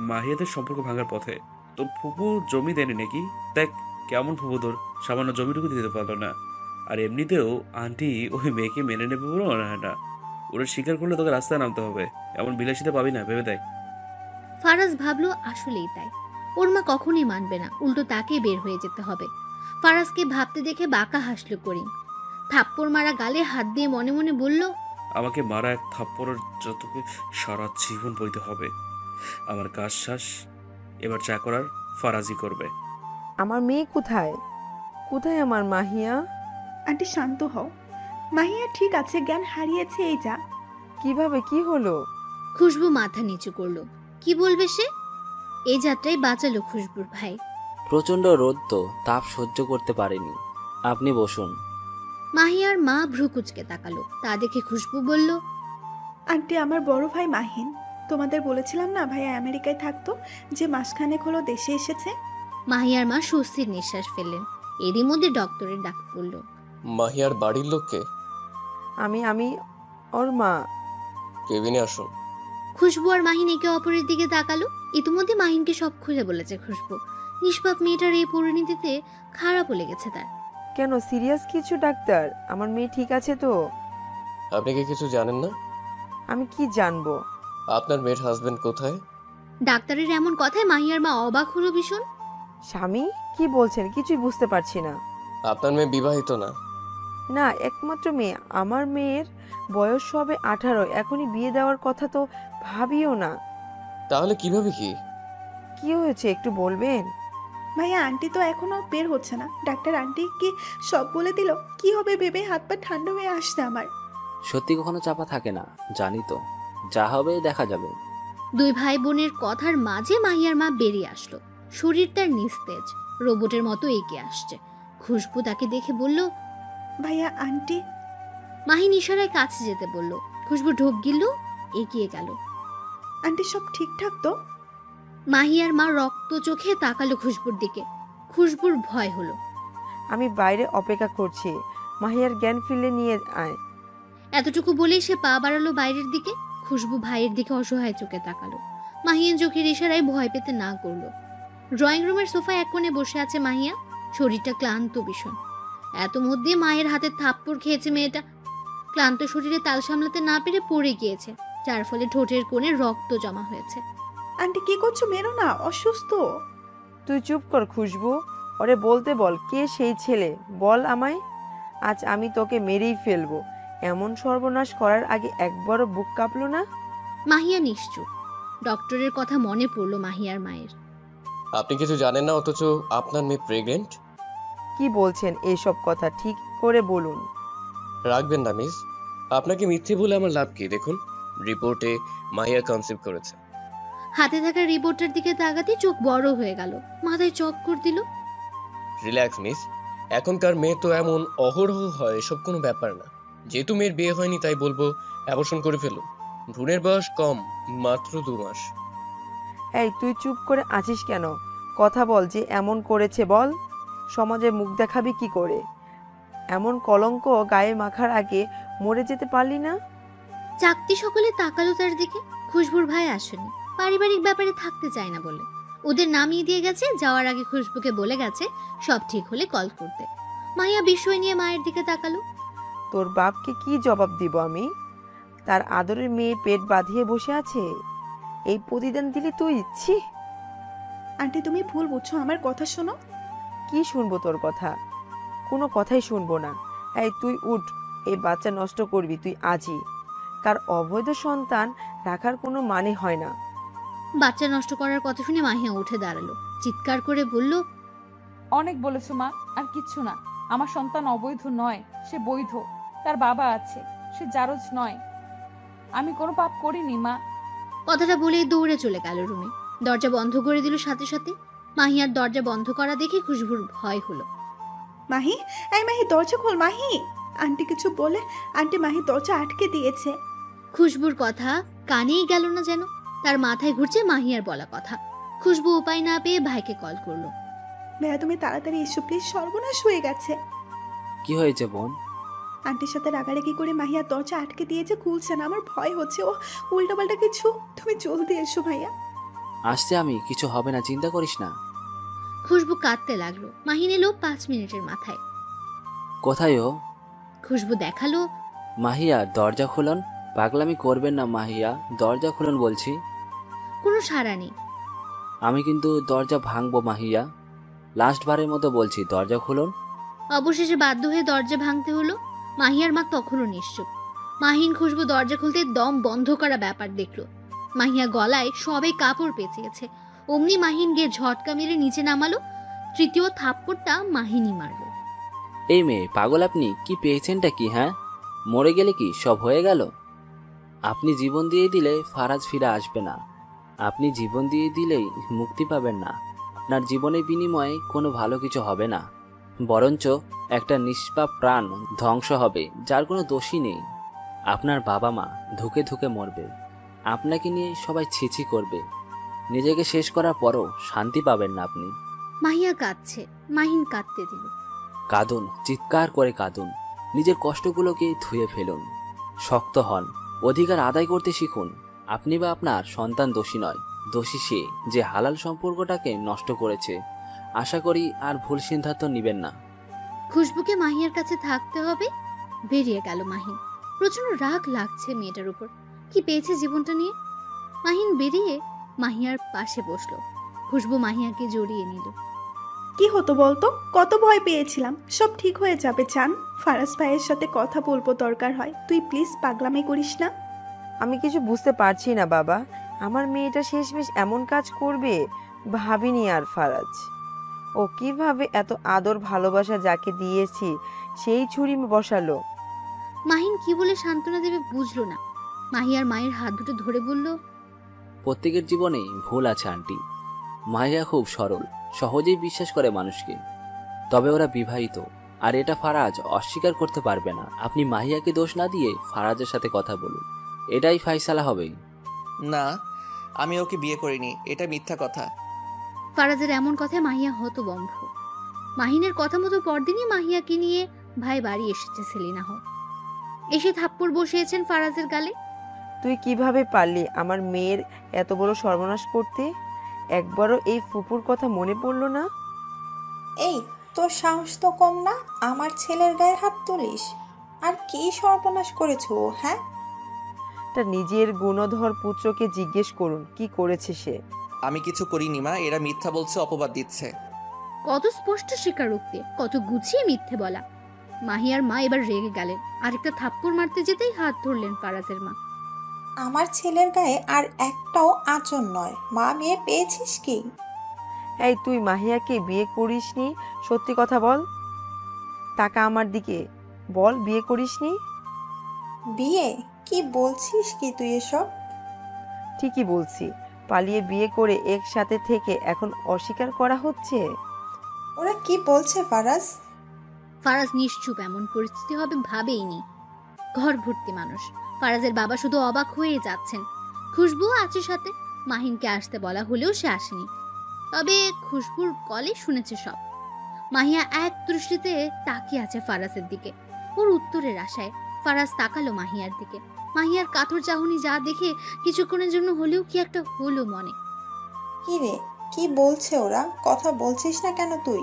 মাহিয়াদের সম্পর্ক ভাঙার পথে। তোর ফুপু জমি দেয়নি নাকি? দেখ কেমন ফুপু তোর, সামান্য জমিটুকু দিতে পারলো না। আর এমনিতেও আন্টি ওই মেয়েকে মেনে নেবে বলে মনে হয় না। ওরা স্বীকার করলে তোকে রাস্তায় নামতে হবে, এমন বিলাসিতা পাবি না, ভেবে দেখ। ফারাজ ভাবলো আসলেই তাই। ওর মা কখনই মানবে না, উল্টো তাকে বের হয়ে যেতে হবে। ফারাজকে ভাবতে দেখে বাঁকা হাসল করিম। থাপ্পড় মারা গালে হাত দিয়ে মনে মনে বলল, আমাকে মারা এক থাপ্পড়ের যতকে সারা জীবন বইতে হবে। আমার কাজ শ্বাস, এবার যা করার ফারাজি করবে। আমার মেয়ে কোথায়? কোথায় আমার মাহিয়া? আন্টি শান্ত হও, মাহিয়া ঠিক আছে, জ্ঞান হারিয়েছে এই যা। কিভাবে, কি হলো? খুশবু মাথা নিচু করলো। কি বলবে সে? এই যাত্রায় বাঁচালো খুশবুর ভাই। প্রচন্ড রোদ তো, তাপ সহ্য করতে পারেনি। আপনি বসুন। মাহিয়ার মা ভ্রু কুচকে তাকালো। তা দেখে খুশবু বলল, আন্টি আমার বড় ভাই মাহিন, তোমাদের বলেছিলাম না ভাইয়া আমেরিকায় থাকতো, যে মাসখানেক হলো দেশে এসেছে। মাহিয়ার মা স্বস্তির নিঃশ্বাস ফেললেন। এরই মধ্যে ডক্টরের ডাক পড়ল। মাহিয়ার বাড়ির লোককে? আমি ওর মা। কেবিনে আসুন। খুশবু আর মাহিন একে অপরের দিকে তাকালো। ইতিমধ্যে মাহিনকে সব খুলে বলেছে খুশবু। নিষ্পাপ মেয়েটার এই পরিণতিতে খারাপও লেগেছে তার। কেন, সিরিয়াস কিছু ডাক্তার? আমার মেয়ে ঠিক আছে তো? আপনি কি কিছু জানেন না? আমি কি জানবো? আপনার মেয়ের হাজবেন্ড কোথায়? ডাক্তারের এমন কথায় মাহিয়ার মা অবাক হলো ভীষণ। স্বামী? কি বলছেন? কিছুই বুঝতে পারছি না। আপনার মেয়ে বিবাহিত না? না, একমাত্র মেয়ে। আমার মেয়ের বয়স হবে 18, এখনই বিয়ে দেওয়ার কথা তো ভাবিও না। তাহলে কিভাবে কি? কি হয়েছে একটু বলবেন? ভাইয়া আন্টি তো এখনো বের হচ্ছে না। ডাক্তার আন্টি কি সব বলে দিল? কি হবে ভেবে হাত পা ঠান্ডা হয়ে আসছে আমার। সত্যি কখনো চাপা থাকে না, জানি তো। যা হবে দেখা যাবে। দুই ভাই বোনের কথার মাঝে মাহিয়ার মা বেরিয়ে আসলো। শরীর তার নিস্তেজ, রোবটের মতো এগিয়ে আসছে। খুশবু তাকে দেখে বলল, ভাইয়া আন্টি। মাহিন ইশারায় কাছে যেতে বলল। খুশবু ঢোক গিলল, এগিয়ে গেল। আন্টি সব ঠিকঠাক তো? মাহিয়ার মা রক্ত চোখে তাকালো খুশবুর দিকে। খুশবুর ভয় হলো। আমি বাইরে অপেক্ষা করছি, মাহিয়ার জ্ঞান ফিরলে নিয়ে আয়। এতটুকু বলেই সে পা বাড়ালো বাইরের দিকে। খুশবু ভাইয়ের দিকে অসহায় চোখে তাকালো। মাহিয়া চোখের ইশারায় ভয় পেতে না করলো। ড্রয়িং রুমের সোফায় এক কোণে বসে আছে মাহিয়া। শরীরটা ক্লান্ত ভীষণ। এত মধ্যে মায়ের হাতে থাপ্পড় খেয়েছে মেয়েটা। ক্লান্ত শরীরে তাল সামলাতে না পেরে পড়ে গিয়েছে, যার ফলে ঠোঁটের কোণে রক্ত জমা হয়েছে। আন্টি কি করছো? মেরো না, অসুস্থ। তুই চুপ কর খুশবু, ওরে বলতে বল কে সেই ছেলে, বল আমায়। আজ আমি তোকে মেরেই ফেলবো। এমন সর্বনাশ করার আগে একবারও বুক কাঁপলো না? মাহিয়া নিশ্চুপ। ডক্টরের কথা মনে পড়লো মাহিয়ার মায়ের। আপনি কিছু জানেন না, অথচ আপনার মেয়ে প্রেগনেন্ট? কি বলছেন এইসব কথা? ঠিক করে বলুন। রাখবেন না মিস, আপনাকে মিথ্যে বলে আমার লাভ কি? দেখুন, রিপোর্টে মাহিয়া কনসিভ করেছে। হাতে থাকা রিপোর্টার দিকে তাকাতে চোখ বড় হয়ে গেল, মাথায় চক্কর দিল। রিল্যাক্স মিস, এখনকার মেয়ে তো এমন অহরহ হয়, এসব কোনো ব্যাপার না। যেহেতু মেয়ের বিয়ে হয়নি তাই বলবো অ্যাবর্শন করে ফেলো। ভ্রূণের বয়স কম, মাত্র 2 মাস। এই তুই চুপ করে আছিস কেন? কথা বল, যে এমন করেছে বল। সমাজে মুখ দেখাবি কি করে? এমন কলঙ্ক গায়ে মাখার আগে মরে যেতে পারলি না? চাকতি সকলে তাকালো তার দিকে। খুশবুর ভাই আসেনি, পারিবারিক ব্যাপারে থাকতে চায় না বলে ওদের নামিয়ে দিয়ে গেছে। যাওয়ার আগে খুশবুকে বলে গেছে সব ঠিক হলে কল করতে। মাহিয়া বিস্ময় নিয়ে মায়ের দিকে তাকালো। তোর বাপকে কি জবাব দিব আমি? তার আদরের মেয়ে পেট বাঁধিয়ে বসে আছে, এই প্রতিদান দিলি তুই? ইচ্ছি। আন্টি তুমি ভুল বুঝছো, আমার কথা শোনো। কি শুনবো তোর কথা? কোনো কথাই শুনবো না। এই তুই উঠ, এই বাচ্চা নষ্ট করবি তুই আজই। কার অবৈধ সন্তান রাখার কোনো মানে হয় না। বাচ্চা নষ্ট করার কথা শুনে মাহিয়া উঠে দাঁড়ালো, চিৎকার করে বলল, অনেক বলেছো মা, আর কিচ্ছু না। আমার সন্তান অবৈধ নয়, সে বৈধ। তার বাবা আছে, সে জারজ নয়। আমি কোনো পাপ করিনি মা। কথাটা বলেই দৌড়ে চলে গেল রুমে। দরজা বন্ধ করে দিল সাথে সাথে। মাহিয়ার দরজা বন্ধ করা দেখে খুশবুর ভয় হলো। মাহি, এই মাহি দরজা খোল। মাহি, আন্টি কিছু বলে। আন্টি মাহি দরজা আটকে দিয়েছে। খুশবুর কথা কানেই গেল না যেন। তার মাথায় ঘুরছে মাহিয়ার বলা কথা। খুশবু উপায় না পেয়ে ভাইকে কল করলো। ভাইয়া তুমি তাড়াতাড়ি এসো প্লিজ, সর্বনাশ হয়ে গেছে। কি হয়েছে বোন? আন্টির সাথে রাগারাগি করে মাহিয়ার দরজা আটকে দিয়েছে, খুলছে না। আমার ভয় হচ্ছে ও উল্টোপাল্টা কিছু। তুমি জলদি এসো ভাইয়া। আসছে আমি, কিছু হবে না, চিন্তা করিস না। খুশবু কাঁদতে লাগলো। মাহিন এলো 5 মিনিটের মাথায়। কোথায় ও? খুশবু দেখালো। মাহিয়া দরজা খুলুন। পাগলামি করবেন না মাহিয়া, দরজা খুলুন বলছি। কোনো সাড়া নেই। আমি কিন্তু দরজা ভাঙবো মাহিয়া, লাস্টবারের মতো বলছি, দরজা খুলুন। অবশেষে বাধ্য হয়ে দরজা ভাঙতে হলো। মাহিয়ার মা তখনও নিশ্চুপ। মাহিন খুশবু দরজা খুলতে দম বন্ধ করা ব্যাপার দেখলো। মাহিয়া গলায় সবে কাপড় পেঁচিয়েছে, অমনি মাহিন গিয়ে ঝটকা মেরে নিচে নামালো। তৃতীয় থাপ্পড়টা মাহিনী মারল। এই মেয়ে পাগল আপনি, কি পেয়েছেনটা কি? হ্যাঁ, মরে গেলে কি সব হয়ে গেল? আপনি জীবন দিয়ে দিলে ফারাজ ফিরে আসবে না। আপনি জীবন দিয়ে দিলেই মুক্তি পাবেন না। আপনার জীবনের বিনিময়ে কোনো ভালো কিছু হবে না, বরঞ্চ একটা নিষ্পাপ প্রাণ ধ্বংস হবে যার কোনো দোষই নেই। আপনার বাবা মা ধুকে ধুকে মরবে, আপনাকে নিয়ে সবাই ছিছি করবে। নিজেকে শেষ করার পরও শান্তি পাবেন না আপনি। মাহিয়া কাঁদছে, মাহিন কাঁদতে দিল। কাঁদুন, চিৎকার করে কাঁদুন, নিজের কষ্টগুলোকে ধুয়ে ফেলুন, শক্ত হন, অধিকার আদায় করতে শিখুন। আপনি বা আপনার সন্তান দোষী নয়, দোষী সে যে হালাল সম্পর্কটাকে নষ্ট করেছে। আশা করি আর ভুল সিদ্ধান্ত নিবেন না। খুশবুকে মাহিয়ার কাছে থাকতে হবে। বেরিয়ে গেল মাহিন। প্রচন্ড রাগ লাগছে মেয়েটার উপর। কি পেয়েছে জীবনটা নিয়ে। মাহিন বেরিয়ে মাহিয়ার পাশে বসলো। খুশবু মাহিয়াকে জড়িয়ে নিল। কি হতো বলতো, কত ভয় পেয়েছিলাম। সব ঠিক হয়ে যাবে চান। ফারাজ ভাইয়ের সাথে কথা বলবো দরকার হয়, তুই প্লিজ পাগলামি করিস না। আমি কিছু বুঝতে পারছি না বাবা, আমার মেয়েটা শেষমেশ এমন কাজ করবে ভাবিনি। আর ফারাজ, ও কিভাবে এত আদর ভালোবাসা যাকে দিয়েছি সেই ছুরি বসালো। মাহিন কি বলে সান্ত্বনা দেবে বুঝলো না। মাহিয়ার মায়ের হাত দুটো ধরে বলল, প্রত্যেকের জীবনে ভুল আছে আন্টি। মাহিয়া খুব সরল, সহজেই বিশ্বাস করে মানুষকে। তবে ওরা বিবাহিত, আর এটা ফারাজ অস্বীকার করতে পারবে না। আপনি মাহিয়াকে দোষ না দিয়ে ফারাজের সাথে কথা বলুন, এটাই ফাইসালা হবে। না, আমি ওকে বিয়ে করিনি, এটা মিথ্যা কথা। ফারাজের এমন কথায় মাহিয়া হতবম্ব। মাহিনের কথা মতো পরদিনই মাহিয়াকে নিয়ে ভাই বাড়ি এসেছে সেলিনা হক। এসে থাপ্পড় বসিয়েছেন ফারাজের গালে। তুই কিভাবে পারলি আমার মেয়ের এত বড় সর্বনাশ করতে? একবারও এই ফুপুর কথা মনে পড়লো না? এই তোর সাহস তো কম না, আমার ছেলের গায়ে হাত তুলিস। আর কি সর্বনাশ করেছো ও, হ্যাঁ? তা নিজের গুণধর পুত্রকে জিজ্ঞেস করুন কি করেছে সে। আমি কিছু করিনি মা, এরা মিথ্যা বলছে, অপবাদ দিচ্ছে। কত স্পষ্ট স্বীকারোক্তি, কত গুছিয়ে মিথ্যে বলা। মাহিয়ার মা এবার রেগে গেলেন। আরেকটা থাপ্পড় মারতে যেতেই হাত ধরলেন ফারাজের মা। আমার ছেলের গায়ে আর একটাও আঁচড় নয়। মা মেয়ে পেয়েছিস কি? এই তুই মাহিয়াকে বিয়ে করিসনি, সত্যি কথা বল। টাকা আমার দিকে বল, বিয়ে করিসনি? বিয়ে? কি বলছিস কি তুই এসব? ঠিকই বলছি, পালিয়ে বিয়ে করে একসাথে থেকে এখন অস্বীকার করা হচ্ছে। ওরা কি বলছে ফারাজ? ফারাজ নিশ্চুপ, এমন পরিস্থিতি হবে ভাবেইনি। ঘর ভর্তি মানুষ। ফারাজের বাবা শুধু অবাক হয়ে যাচ্ছেন। খুশবু আছে সাথে। মাহিনকে আসতে বলা হলেও সে আসেনি। তবে খুশবুর কলে শুনেছে সব। মাহিয়া এক দৃষ্টিতে তাকিয়ে আছে ফারাজের দিকে, ওর উত্তরের আশায়। ফারাজ তাকালো মাহিয়ার দিকে। মাহিয়ার কাতর চাহনি যা দেখে কিছুক্ষণের জন্য হলেও কি একটা হলো মনে। কি রে, কি বলছে ওরা? কথা বলছিস না কেন তুই?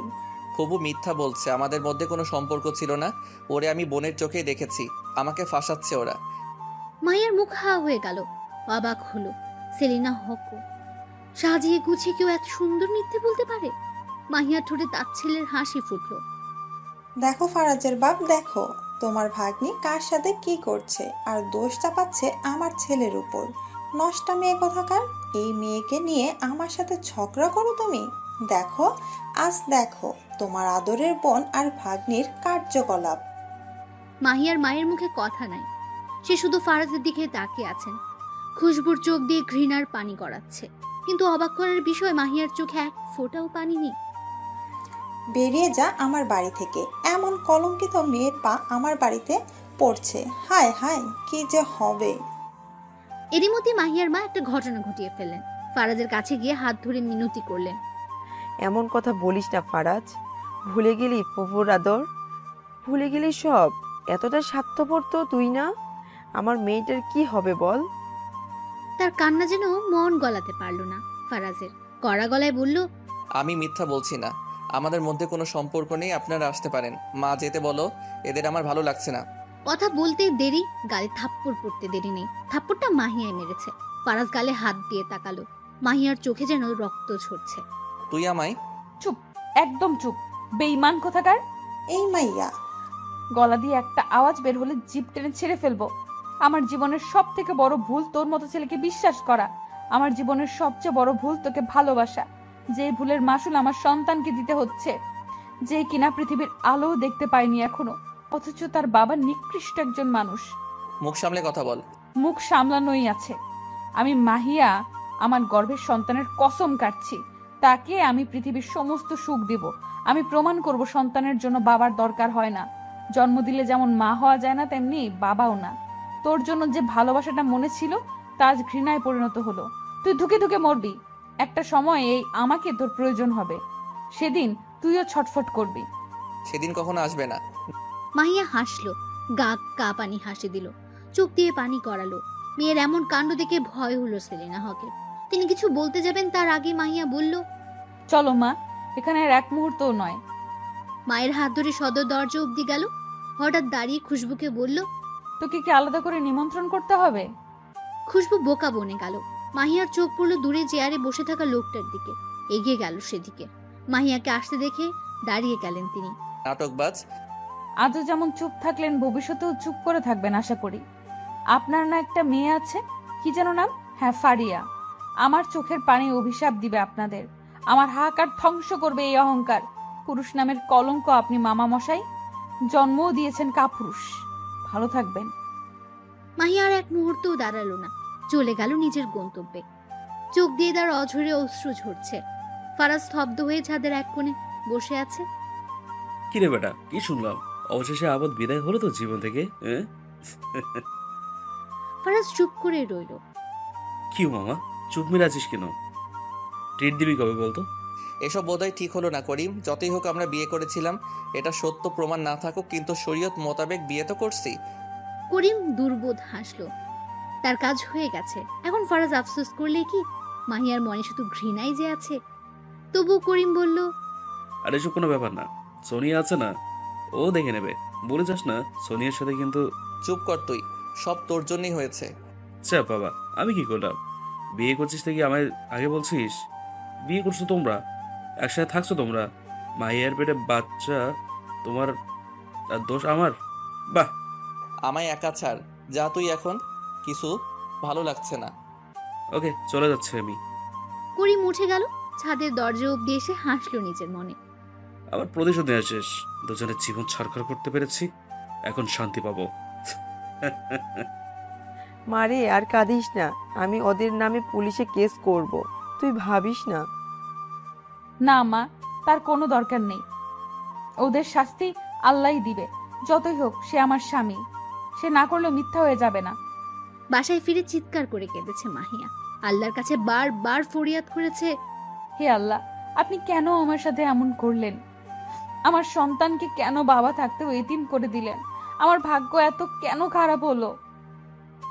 খুবই মিথ্যা বলছে, আমাদের মধ্যে কোনো সম্পর্ক ছিল না। ওরে আমি বোনের চোখেই দেখেছি, আমাকে ফাঁসাচ্ছে ওরা। মাহিয়ার মুখ হা হয়ে গেল, অবাক হলো। সেলিনা হক সাজিয়ে গুছিয়ে কেউ এত সুন্দর মিথ্যে বলতে পারে? মাহিয়ার ঠোঁটে তাচ্ছিল্যের হাসি ফুটলো। দেখো ফারাজের বাপ, দেখো তোমার ভাগ্নি কার সাথে কি করছে, আর দোষ চাপাচ্ছে আমার ছেলের উপর। নষ্টা মেয়ে কোথাকার। এই মেয়েকে নিয়ে আমার সাথে ঝগড়া করো তুমি? দেখো আজ দেখো তোমার আদরের বোন আর ভাগ্নির কার্যকলাপ। মাহিয়ার মায়ের মুখে কথা নাই। সে শুধু ফারাজের দিকে তাকিয়ে আছেন। খুশবুর চোখ দিয়ে ঘৃণার পানি গড়াচ্ছে। কিন্তু অবাক করার বিষয়, মাহিয়ার চোখে এক ফোঁটাও পানি নেই। বেরিয়ে যা আমার বাড়ি থেকে। এমন কলঙ্কিত মেয়ের পা আমার বাড়িতে পড়ছে। হায় হায়, কি যে হবে। এরই মধ্যে মাহিয়ার মা একটা ঘটনা ঘটিয়ে ফেললেন। ফারাজের কাছে গিয়ে হাত ধরে মিনতি করলেন। এমন কথা বলিস না ফারাজ, ভুলে গেলি ফুপুর আদর, ভুলে গেলি সব। এতটা স্বার্থপর তো তুই না। আমার মেয়েটার কি হবে বল? তার কান্না যেন মন গলাতে পারল না ফারাজের। কড়া গলায় বলল, আমি মিথ্যা বলছি না, আমাদের মধ্যে কোনো সম্পর্ক নেই, আপনারা আসতে পারেন। মা যেতে বলো, এদের আমার ভালো লাগছে না। কথা বলতে দেরি, গালে থাপ্পড় পড়তে দেরি নেই। থাপ্পড়টা মাহিয়ায় মেরেছে। ফারাজ গালে হাত দিয়ে তাকালো। মাহিয়ার চোখে যেন রক্ত ঝরছে। তুই আমায়? চুপ, একদম চুপ, বেঈমান কোথাকার। এই মাইয়া, গলা দিয়ে একটা আওয়াজ বের হলে জিভ টেনে ছেড়ে ফেলবো। আমার জীবনের সব থেকে বড় ভুল তোর মতো ছেলেকে বিশ্বাস করা। আমার জীবনের সবচেয়ে বড় ভুল তোকে ভালোবাসা। যে ভুলের মাসুল আমার সন্তানকে দিতে হচ্ছে, যে কিনা পৃথিবীর আলো দেখতে পায়নি এখনো, অথচ তার বাবা নিকৃষ্ট একজন মানুষ। মুখ সামলে কথা বল। মুখ সামলানোই আছে। আমি মাহিয়া আমার গর্ভের সন্তানের কসম কাটছি, তাকে আমি পৃথিবীর সমস্ত সুখ দিব। আমি প্রমাণ করব সন্তানের জন্য বাবার দরকার হয় না। জন্ম দিলে যেমন মা হওয়া যায় না, তেমনি বাবাও না। তোর জন্য যে ভালোবাসাটা মনে ছিল তা আজ ঘৃণায় পরিণত হলো। তুই ধুকে ধুকে মরবি। একটা সময় এই আমাকে তোর প্রয়োজন হবে, সেদিন তুইও ছটফট করবি। সেদিন কখনো আসবে না। মাহিয়া হাসলো, গা গা পানি হাসি দিল, চোখ দিয়ে পানি গড়ালো। মেয়ের এমন কাণ্ড দেখে ভয় হলো সেলিনা হকের। তিনি কিছু বলতে যাবেন তার আগে মাহিয়া বলল, চলো মা, এখানে আর এক মুহূর্তও নয়। মায়ের হাত ধরে সদর দরজা অব্দি গেল। হঠাৎ দাঁড়িয়ে খুশবুকে বলল, তোকে কি আলাদা করে নিমন্ত্রণ করতে হবে? খুশবু বোকা বনে গেল। মাহিয়ার চোখ পড়লো দূরে চেয়ারে বসে থাকা লোকটার দিকে, এগিয়ে গেল সেদিকে। মাহিয়াকে আসতে দেখে দাঁড়িয়ে গেলেন তিনি। নাটকবাজ। আজও যেমন চুপ থাকলেন ভবিষ্যতেও চুপ করে থাকবেন আশা করি। আপনার না একটা মেয়ে আছে, কি যেন নাম? হ্যাঁ, ফারিয়া। আমার চোখের পানি অভিশাপ দিবে আপনাদের। আমার হাহাকার ধ্বংস করবে এই অহংকার। পুরুষ নামের কলঙ্ক আপনি মামা মশাই, জন্মও দিয়েছেন কাপুরুষ। ভালো থাকবেন। মাহিয়া আর এক মুহূর্তও দাঁড়ালো না, চলে গেল নিজের গন্তব্যে। চোখ দিয়ে তার অঝরে অশ্রু ঝরছে। ফারাজ স্তব্ধ হয়ে ছাদের এক কোণে বসে আছে। কি রে বেটা, কি শুনলাম? অবশেষে আবদ বিদায় হলো তো জীবন থেকে? ফারাজ চুপ করে রইল। কি মামা, চুপ মেরে আছিস কেন? ট্রিট দিবি কবে বলতো? এসব বোধহয় ঠিক হলো না করিম। যতই হোক আমরা বিয়ে করেছিলাম, এটা সত্য প্রমাণ না থাকুক, কিন্তু শরীয়ত মোতাবেক বিয়ে তো করছি। করিম দুর্বোধ হাসলো। তার কাজ হয়ে গেছে, এখন ফারাজ আফসোস করলে কি? মাহিয়ার মনে শুধু ঘৃণাই যে আছে। তবু করিম বলল, আর এসব কোনো ব্যাপার না, সোনিয়া আছে না, ও দেখে নেবে। বলে যাস না সোনিয়ার সাথে কিন্তু। চুপ কর তুই, সব তোর জন্যই হয়েছে। আচ্ছা বাবা, আমি কি করলাম? বিয়ে করছিস থেকে আমায় আগে বলছিস? বিয়ে করছো তোমরা, একসাথে থাকছো তোমরা, মাহিয়ার পেটে বাচ্চা তোমার, আর দোষ আমার? বাহ। আমায় একা ছাড়, যা তুই এখন। কিছু ভালো লাগছে না। ওকে, চলে যাচ্ছে আমি। করিম উঠে গেল। ছাদের দরজা অব্দি এসে হাসলো নিজের মনে। আবার প্রতিশোধ নেওয়া শেষ। দুজনের জীবন ছাড়খাড় করতে পেরেছি, এখন শান্তি পাবো। মারে আর কাঁদিস না, আমি ওদের নামে পুলিশে কেস করব, তুই ভাবিস না। না মা, তার কোনো দরকার নেই। ওদের শাস্তি আল্লাহই দিবে। যতই হোক সে আমার স্বামী, সে না করলেও মিথ্যা হয়ে যাবে না। বাসায় ফিরে চিৎকার করে কেঁদেছে মাহিয়া। আল্লাহর কাছে বারবার ফরিয়াদ করেছে, হে আল্লাহ, আপনি কেন আমার সাথে এমন করলেন? আমার সন্তানকে কেন বাবা থাকতেও এতিম করে দিলেন? আমার ভাগ্য এত কেন খারাপ হলো?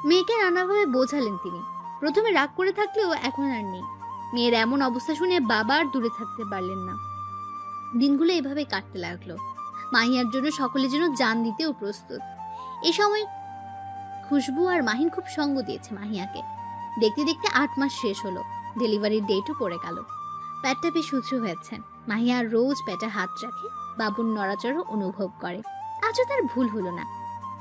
মেয়েকে নানাভাবে বোঝালেন তিনি। প্রথমে রাগ করে থাকলেও এখন আর নেই। মেয়ের এমন অবস্থা শুনে বাবা আর দূরে থাকতে পারলেন না। দিনগুলো এভাবে কাটতে লাগলো। মাহিয়ার জন্য সকলে যেন জান দিতেও প্রস্তুত। এই সময় খুশবু আর মাহিন খুব সঙ্গ দিয়েছে মাহিয়াকে। দেখতে দেখতে 8 মাস শেষ হলো। ডেলিভারির ডেটও পড়ে গেল। পেটটা বেশ উঁচু হয়েছে। মাহিয়া রোজ পেটে হাত রাখে, বাবুর নড়াচড়ও অনুভব করে। আজও তার ভুল হলো না।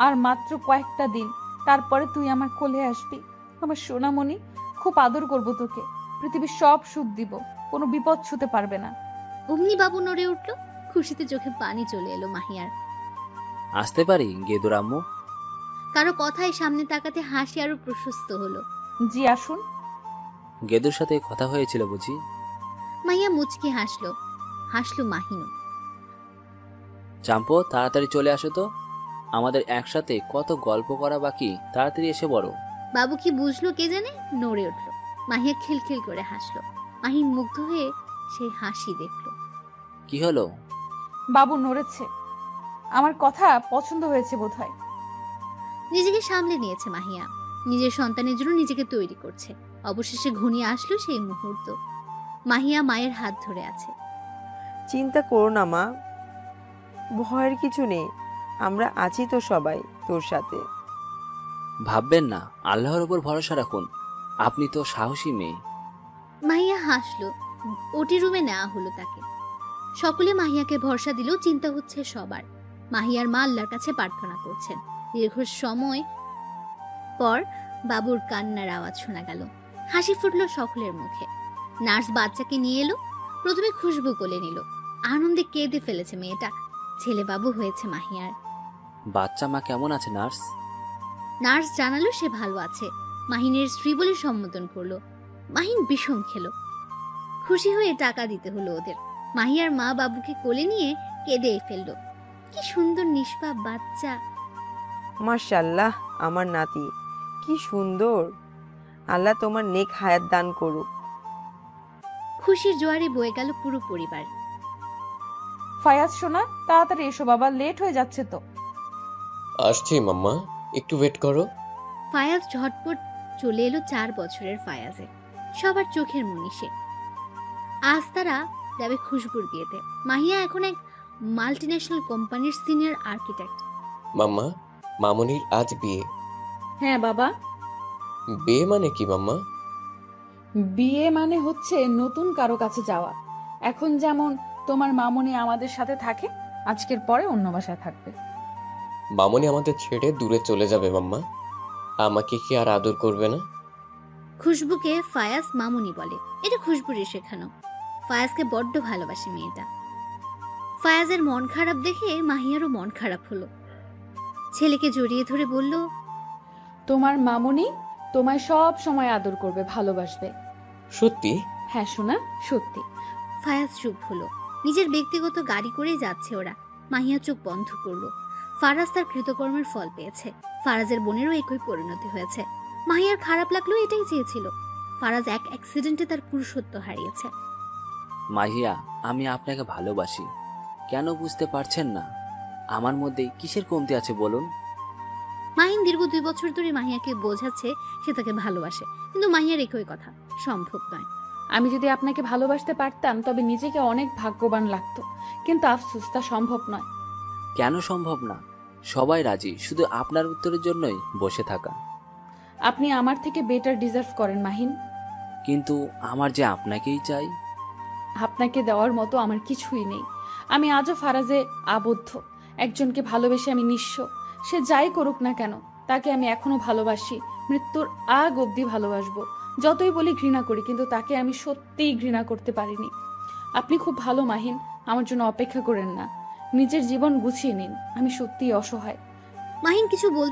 আর মাত্র কয়েকটা দিন, তারপরে তুই আমার কোলে আসবি। আমার সোনামণি, খুব আদর করব তোকে। পৃথিবীর সব সুখ দিব, কোনো বিপদ ছুতে পারবে না। অমনি বাবু নড়ে উঠল। খুশিতে চোখে পানি চলে এলো মাহিয়ার। আসতে পারি গেদুর আম্মু? কারো কথায় সামনে তাকাতে হাসি আরো প্রশস্ত হলো। জি আসুন। গেদুর সাথে কথা হয়েছিল বুঝি? মাহিয়া মুচকি হাসলো। হাসলো মাহিনও। চাম্পো, তাড়াতাড়ি চলে আসো তো, আমাদের একসাথে কত গল্প করা বাকি, তাড়াতাড়ি এসে বড়। বাবু কি বুঝলো কে জানে, নড়ে উঠল। মাহিয়া খিলখিল করে হাসলো। মাহিন মুগ্ধ হয়ে সেই হাসি দেখলো। কি হলো? বাবু নড়েছে। আমার কথা পছন্দ হয়েছে বোধহয়। নিজেকে সামলে নিয়েছে মাহিয়া। নিজের সন্তানের জন্য নিজেকে তৈরি করছে। অবশেষে ঘনিয়ে আসলো সেই মুহূর্ত। মাহিয়া মায়ের হাত ধরে আছে। চিন্তা করো না মা, ভয়ের কিছু নেই, আমরা আছি তো সবাই তোর সাথে। ভাববেন না, আল্লাহর উপর ভরসা রাখুন, আপনি তো সাহসী মেয়ে। মাহিয়া হাসলো। ওটি রুমে নেওয়া হলো তাকে। সকলে মাহিয়াকে ভরসা দিলেও চিন্তা হচ্ছে সবার। মাহিয়ার মা আল্লাহর কাছে প্রার্থনা করছেন। দীর্ঘ সময় পর বাবুর কান্নার আওয়াজ শোনা গেল। হাসি ফুটলো সকলের মুখে। নার্স বাচ্চাকে নিয়ে এলো। প্রথমে খুশবু কোলে নিল। আনন্দে কেঁদে ফেলেছে মেয়েটা। ছেলে বাবু হয়েছে মাহিয়ার। বাচ্চা মা কেমন আছে নার্স? নার্স জানালো সে ভালো আছে। মাহিনের স্ত্রী বলে সম্বোধন করলো। মাহিন বিষম খেলো। খুশি হয়ে টাকা দিতে হলো ওদের। মাহিয়ার মা বাবুকে কোলে নিয়ে কেঁদে ফেললো। কি সুন্দর নিষ্পাপ বাচ্চা। মাশাআল্লাহ, আমার নাতি কি সুন্দর, আল্লাহ তোমার নেক হায়াত দান করুক। খুশির জোয়ারে বয়ে গেল পুরো পরিবার। ফায়াজ সোনা, তাড়াতাড়ি এসো বাবা, লেট হয়ে যাচ্ছে তো। আসছি মাম্মা, একটু ওয়েট করো। ফায়াজ ঝটপট চলে এলো 4 বছরের ফায়াজে, সবার চোখের মনীষে। আজ তারা যাবে খুশবুর বিয়েতে। মাহিয়া এখন এক মাল্টিন্যাশনাল কোম্পানির সিনিয়র আর্কিটেক্ট। মাম্মা, মামনির আজ বিয়ে। হ্যাঁ বাবা। বিয়ে মানে কি মাম্মা? বিয়ে মানে হচ্ছে নতুন কারো কাছে যাওয়া। এখন যেমন তোমার মামনি আমাদের সাথে থাকে, আজকের পরে অন্য বাসায় থাকবে। মামনি আমাদের ছেড়ে দূরে চলে যাবে মাম্মা, আমাকে কি আর আদর করবে না? খুশবুকে ফায়াজ মামুনি বলে, এটা খুশবুরই শেখানো। ফায়াজকে বড্ড ভালোবাসে মেয়েটা। ফায়াজের মন খারাপ দেখে মাহিয়ারও মন খারাপ হলো। ছেলেকে জড়িয়ে ধরে বলল, তোমার মামনি তোমায় সব সময় আদর করবে, ভালোবাসবে। সত্যি? হ্যাঁ সোনা, সত্যি। ফায়াজ চুপ হলো। নিজের ব্যক্তিগত গাড়ি করেই যাচ্ছে ওরা। মাহিয়া চোখ বন্ধ করলো। ফারাজ তার কৃতকর্মের ফল পেয়েছে। ফারাজের বোনেরও একই পরিণতি হয়েছে। মাহিয়ার খারাপ লাগলো, এটাই চেয়েছিল। ফারাজ এক অ্যাক্সিডেন্টে তার পুরুষত্ব হারিয়েছে। মাহিয়া, আমি আপনাকে ভালোবাসি, কেন বুঝতে পারছেন না? আমার মধ্যে কিসের কমতি আছে বলুন? মাহিন দীর্ঘ 2 বছর ধরে মাহিয়াকে বোঝাচ্ছে সে তাকে ভালোবাসে, কিন্তু মাহিয়ার একই কথা, সম্ভব নয়। আমি যদি আপনাকে ভালোবাসতে পারতাম তবে নিজেকে অনেক ভাগ্যবান লাগতো, কিন্তু আফসোস তা সম্ভব নয়। কেন সম্ভব না? সবাই রাজি, শুধু আপনার উত্তরের জন্যই বসে থাকা। আপনি আমার থেকে বেটার ডিজার্ভ করেন মাহিন। কিন্তু আমার যে আপনাকেই চাই। আপনাকে দেওয়ার মতো আমার কিছুই নেই। আমি আজও ফারাজে আবদ্ধ। একজনকে ভালোবেসে আমি নিঃস্ব। সে যাই করুক না কেন, তাকে আমি এখনো ভালোবাসি, মৃত্যুর আগ অবধি ভালোবাসবো। যতই বলি ঘৃণা করি, কিন্তু তাকে আমি সত্যিই ঘৃণা করতে পারিনি। আপনি খুব ভালো মাহিন, আমার জন্য অপেক্ষা করেন না, নিজের জীবন গুছিয়ে নিন। আমি সত্যিই অসহায়। মাহিন কিছু বলতে